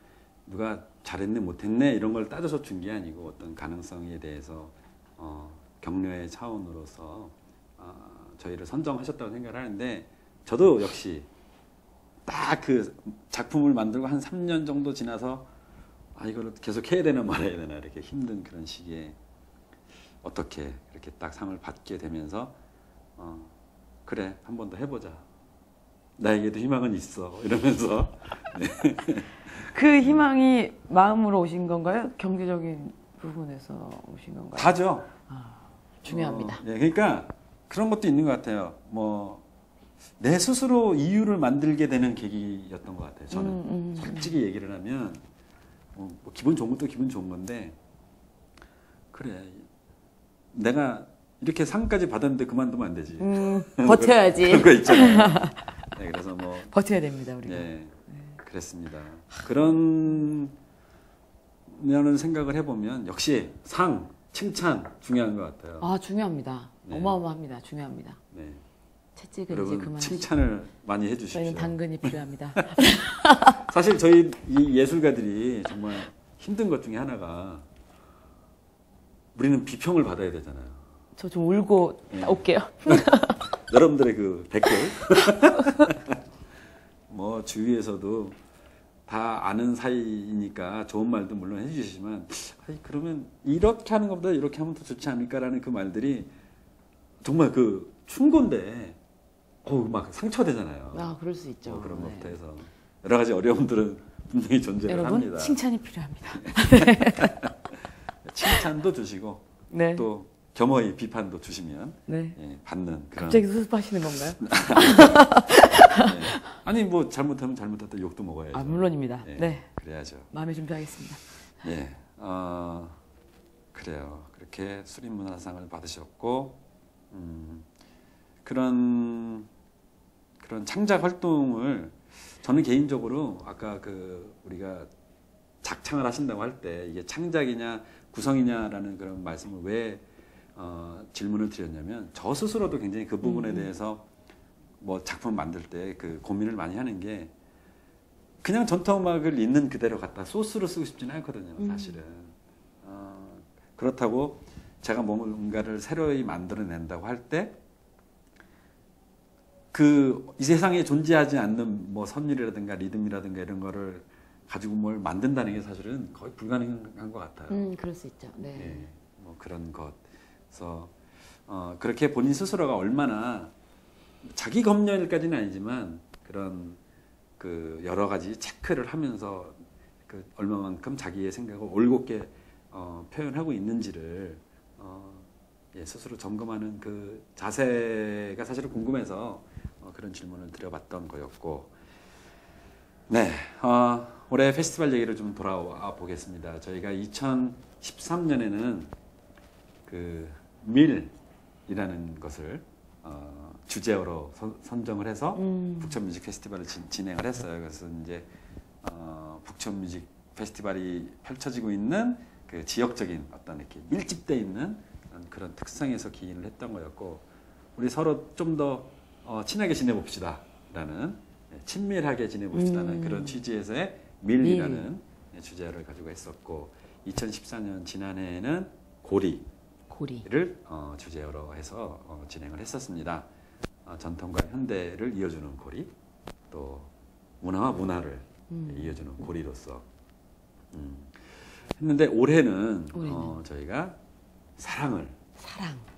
누가 잘했네 못했네 이런 걸 따져서 준 게 아니고 어떤 가능성에 대해서 격려의 차원으로서 저희를 선정하셨다고 생각을 하는데 저도 역시 딱 그 작품을 만들고 한 3년 정도 지나서 이걸 계속 해야 되나 말아야 되나 이렇게 힘든 그런 시기에 어떻게 이렇게 딱 상을 받게 되면서 그래 한 번 더 해보자 나에게도 희망은 있어 이러면서 네. 그 희망이 마음으로 오신 건가요? 경제적인 부분에서 오신 건가요? 다죠. 중요합니다. 예, 그러니까 그런 것도 있는 것 같아요. 뭐 내 스스로 이유를 만들게 되는 계기였던 것 같아요. 저는 솔직히 얘기를 하면 뭐 기분 좋은 것도 기분 좋은 건데 그래 내가 이렇게 상까지 받았는데 그만두면 안 되지. 버텨야지. 그런 거 있잖아요. 네, 그래서 뭐 버텨야 됩니다, 우리가. 네, 그랬습니다. 그런 면을 생각을 해보면 역시 상, 칭찬 중요한 것 같아요. 아, 중요합니다. 네. 어마어마합니다. 중요합니다. 네. 채찍을 이제 여러분 그만하시고. 칭찬을 많이 해주십시오. 저희는 당근이 필요합니다. 사실 저희 이 예술가들이 정말 힘든 것 중에 하나가 우리는 비평을 받아야 되잖아요. 저 좀 울고 네. 올게요. 여러분들의 그 댓글 뭐 주위에서도 다 아는 사이니까 좋은 말도 물론 해주시지만 아니, 그러면 이렇게 하는 것보다 이렇게 하면 더 좋지 않을까라는 그 말들이 정말 그 충고인데 막 상처되잖아요. 아, 그럴 수 있죠. 그런 네. 것부터 해서 여러 가지 어려움들은 분명히 존재를 여러분, 합니다. 칭찬이 필요합니다. 칭찬도 주시고 네. 또 겸허히 비판도 주시면 네. 예, 받는 그런. 갑자기 수습하시는 건가요? 예. 아니 뭐 잘못하면 잘못했다 욕도 먹어야죠. 아, 물론입니다. 예, 네. 그래야죠. 마음의 준비하겠습니다. 예, 그래요. 그렇게 수립문화상을 받으셨고, 그런 창작 활동을 저는 개인적으로 아까 그 우리가 작창을 하신다고 할 때 이게 창작이냐 구성이냐라는 그런 말씀을 왜 질문을 드렸냐면 저 스스로도 굉장히 그 부분에 대해서 뭐 작품 만들 때 그 고민을 많이 하는 게 그냥 전통음악을 있는 그대로 갖다 소스로 쓰고 싶지는 않거든요, 사실은. 그렇다고 제가 뭔가를 새로이 만들어낸다고 할 때 이 세상에 존재하지 않는 뭐 선율이라든가 리듬이라든가 이런 거를 가지고 뭘 만든다는 게 사실은 거의 불가능한 것 같아요. 그럴 수 있죠. 네. 예, 뭐 그런 것. 그래서 그렇게 본인 스스로가 얼마나 자기 검열까지는 아니지만 그런 그 여러 가지 체크를 하면서 그 얼마만큼 자기의 생각을 올곧게 표현하고 있는지를 예, 스스로 점검하는 그 자세가 사실은 궁금해서 그런 질문을 드려봤던 거였고, 네, 올해 페스티벌 얘기를 좀 돌아와 보겠습니다. 저희가 2013년에는 그 밀이라는 것을 주제어로 선정을 해서 북촌 뮤직 페스티벌을 진행을 했어요. 그래서 이제 북촌 뮤직 페스티벌이 펼쳐지고 있는 그 지역적인 어떤 이렇게 밀집돼 있는 그런 특성에서 기인을 했던 거였고, 우리 서로 좀 더 친하게 지내봅시다라는, 친밀하게 지내봅시다는 그런 취지에서의 밀이라는 주제를 가지고 했었고, 2014년 지난해에는 고리를 주제어로 해서 진행을 했었습니다. 전통과 현대를 이어주는 고리, 또 문화와 문화를 이어주는 고리로서 했는데 올해는 저희가 사랑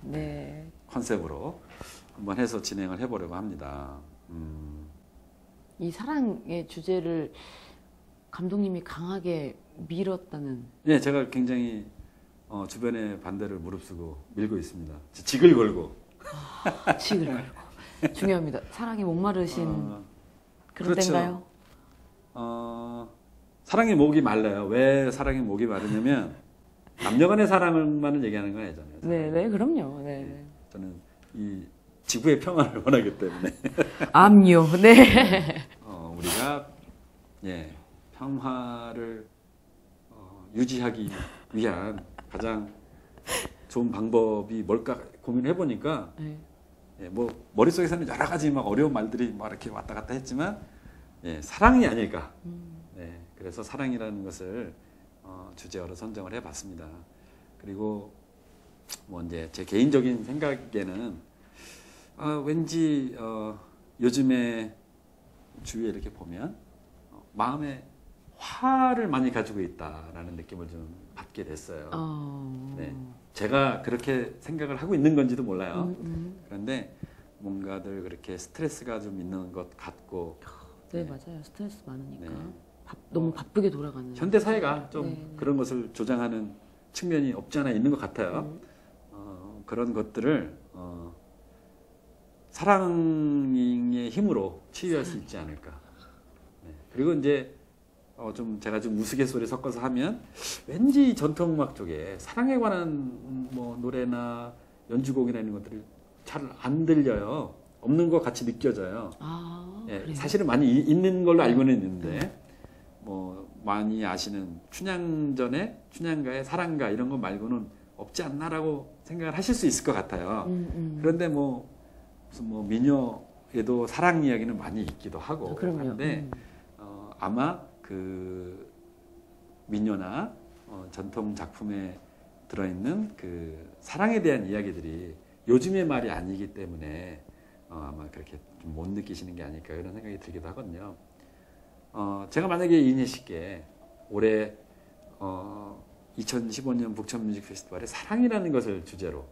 네. 컨셉으로 한번 해서 진행을 해보려고 합니다. 이 사랑의 주제를 감독님이 강하게 밀었다는. 네, 제가 굉장히 주변의 반대를 무릅쓰고 밀고 있습니다. 직을 걸고. 직을 걸고. 중요합니다. 사랑에 목마르신 그런 그렇죠. 때인가요? 사랑의 목이 말라요. 왜 사랑의 목이 마르냐면 남녀간의 사랑만을 얘기하는 건 아니잖아요. 네, 그럼요. 네. 저는 이 지구의 평화를 원하기 때문에 암요. 네. 우리가 평화를 유지하기 위한 가장 좋은 방법이 뭘까 고민을 해보니까 뭐 머릿속에서는 여러 가지 막 어려운 말들이 막 이렇게 왔다 갔다 했지만 사랑이 아닐까. 그래서 사랑이라는 것을 주제어로 선정을 해봤습니다. 그리고 뭐 이제 제 개인적인 생각에는 왠지 요즘에 주위에 이렇게 보면 마음에 화를 많이 가지고 있다라는 느낌을 좀 받게 됐어요. 네, 제가 그렇게 생각을 하고 있는 건지도 몰라요. 그런데 뭔가들 그렇게 스트레스가 좀 있는 것 같고. 네, 맞아요. 스트레스 많으니까. 너무 바쁘게 돌아가는. 현대 사회가 좀 그런 것을 조장하는 측면이 없지 않아 있는 것 같아요. 그런 것들을 사랑의 힘으로 치유할 수 있지 않을까. 그리고 이제 좀 제가 좀 우스갯소리 섞어서 하면 왠지 전통음악 쪽에 사랑에 관한 뭐 노래나 연주곡이나 이런 것들이 잘 안 들려요. 없는 것 같이 느껴져요. 사실은 많이 있는 걸로 알고는 있는데 뭐 많이 아시는 춘향전의 춘향가의 사랑가 이런 거 말고는 없지 않나라고 생각을 하실 수 있을 것 같아요. 그런데 뭐 무슨 뭐 민요에도 사랑 이야기는 많이 있기도 하고 한데 아마 그 민요나 전통 작품에 들어있는 그 사랑에 대한 이야기들이 요즘의 말이 아니기 때문에 아마 그렇게 좀 못 느끼시는 게 아닐까 이런 생각이 들기도 하거든요. 제가 만약에 이인혜 씨께 올해 2015년 북천 뮤직 페스티벌에 사랑이라는 것을 주제로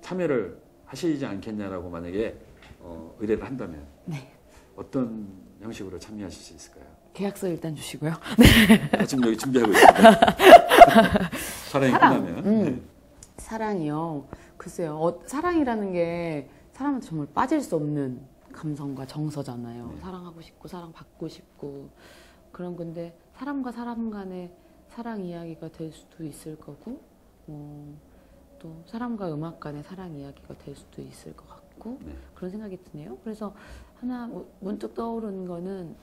참여를 하시지 않겠냐라고 만약에 의뢰를 한다면 네. 어떤 형식으로 참여하실 수 있을까요? 계약서 일단 주시고요. 지금 여기 준비하고 있습니다. 촬영이 사랑. 끝나면. 네. 사랑이요. 글쎄요. 사랑이라는 게 사람한테 정말 빠질 수 없는 감성과 정서잖아요. 네. 사랑하고 싶고 사랑받고 싶고 그런 건데 사람과 사람 간의 사랑 이야기가 될 수도 있을 거고 또 사람과 음악 간의 사랑 이야기가 될 수도 있을 것 같고 네. 그런 생각이 드네요. 그래서 하나 문득 떠오르는 거는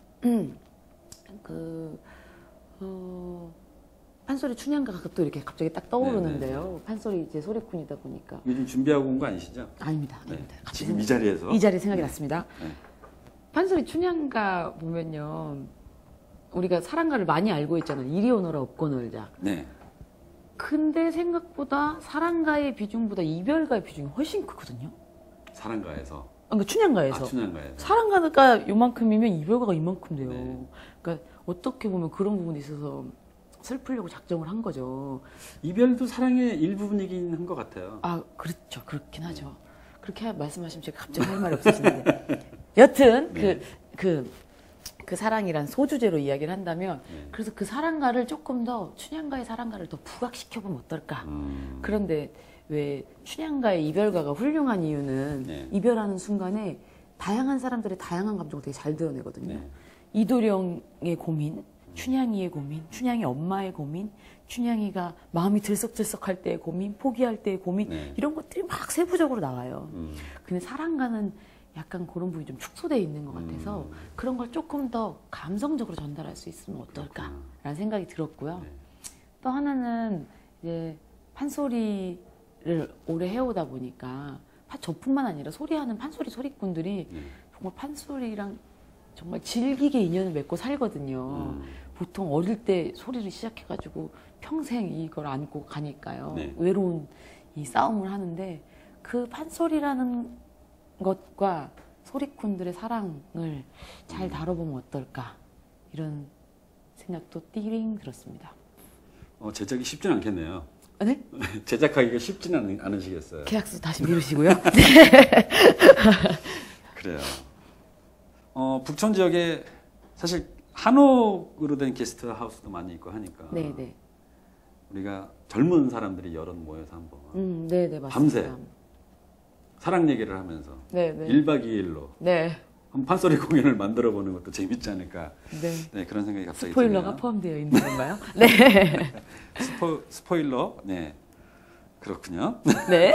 판소리 춘향가가 또 이렇게 갑자기 딱 떠오르는데요. 판소리 이제 소리꾼이다 보니까 요즘 준비하고 온 거 아니시죠? 아닙니다. 네. 갑자기 지금 이 자리에서 이 자리에 생각이 났습니다. 네. 판소리 춘향가 보면요, 우리가 사랑가를 많이 알고 있잖아요. 이리 오너라 업고 놀자. 네. 근데 생각보다 사랑가의 비중보다 이별가의 비중이 훨씬 크거든요. 사랑가에서. 그러니까 춘향가에서. 춘향가에서. 사랑가가 요만큼이면 이별가가 이만큼 돼요. 네. 그러니까 어떻게 보면 그런 부분이 있어서 슬프려고 작정을 한 거죠. 이별도 사랑의 일부분이긴 한 것 같아요. 아, 그렇죠. 그렇긴 하죠. 그렇게 말씀하시면 제가 갑자기 할 말이 없어지는데. 여튼, 네. 그 사랑이란 소주제로 이야기를 한다면, 네. 그래서 그 사랑가를 조금 더, 춘향가의 사랑가를 더 부각시켜보면 어떨까. 그런데 왜 춘향가의 이별가가 훌륭한 이유는 네. 이별하는 순간에 다양한 사람들의 다양한 감정을 되게 잘 드러내거든요. 네. 이도령의 고민, 춘향이의 고민, 춘향이 엄마의 고민, 춘향이가 마음이 들썩들썩할 때의 고민, 포기할 때의 고민, 네. 이런 것들이 막 세부적으로 나와요. 근데 사랑가는 약간 그런 부분이 좀 축소되어 있는 것 같아서 그런 걸 조금 더 감성적으로 전달할 수 있으면 어떨까라는 생각이 들었고요. 네. 또 하나는 이제 판소리를 오래 해오다 보니까 저뿐만 아니라 소리하는 판소리 소리꾼들이 네. 정말 판소리랑 정말 질기게 인연을 맺고 살거든요. 보통 어릴 때 소리를 시작해가지고 평생 이걸 안고 가니까요. 네. 외로운 이 싸움을 하는데 그 판소리라는 것과 소리꾼들의 사랑을 잘 다뤄보면 어떨까 이런 생각도 띠링 들었습니다. 제작이 쉽진 않겠네요. 네? 제작하기가 쉽지는 않으시겠어요. 계약서 다시 미루시고요. 그래요. 북촌 지역에 사실 한옥으로 된 게스트 하우스도 많이 있고 하니까 네네. 우리가 젊은 사람들이 여럿 모여서 한번 네네 맞습니다. 밤새 사랑 얘기를 하면서 네네. 1박 2일로 네. 한 판소리 공연을 만들어 보는 것도 재밌지 않을까. 네. 네, 그런 생각이 갑자기 스포일러가 드네요. 포함되어 있는 건가요? 네. 스포일러. 네. 그렇군요. 네.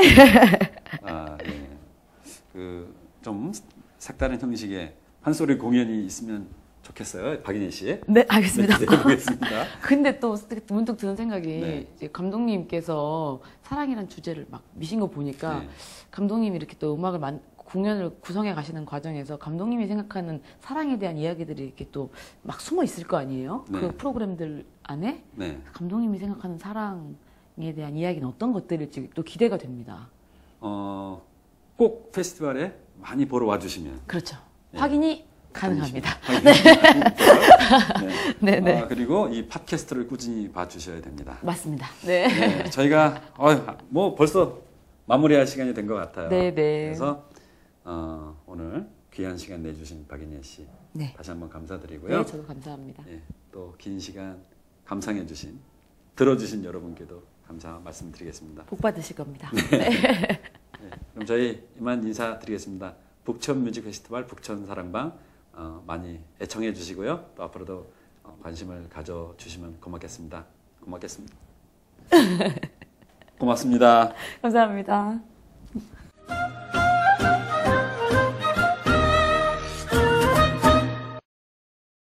아, 네. 좀 색다른 형식의 판소리 공연이 있으면 좋겠어요. 박인혜 씨. 네, 알겠습니다. 네, 기대해보겠습니다. 근데 또 문득 드는 생각이 네. 이제 감독님께서 사랑이란 주제를 막 미신 거 보니까 네. 감독님이 이렇게 또 공연을 구성해 가시는 과정에서 감독님이 생각하는 사랑에 대한 이야기들이 이렇게 또 막 숨어 있을 거 아니에요? 네. 그 프로그램들 안에 네. 감독님이 생각하는 사랑에 대한 이야기는 어떤 것들일지 또 기대가 됩니다. 꼭 페스티벌에 많이 보러 와주시면. 그렇죠. 네. 확인이 가능합니다. 네. 네. 그리고 이 팟캐스트를 꾸준히 봐주셔야 됩니다. 맞습니다. 네. 네, 저희가 뭐 벌써 마무리할 시간이 된 것 같아요. 네. 그래서 오늘 귀한 시간 내주신 박인혜 씨 네. 다시 한번 감사드리고요. 네, 저도 감사합니다. 네, 또 긴 시간 감상해주신 들어주신 여러분께도 감사 말씀드리겠습니다. 복 받으실 겁니다. 네, 그럼 저희 이만 인사드리겠습니다. 북천 뮤직 페스티벌 북천 사랑방 많이 애청해 주시고요. 또 앞으로도 관심을 가져 주시면 고맙겠습니다. 고맙습니다. 감사합니다.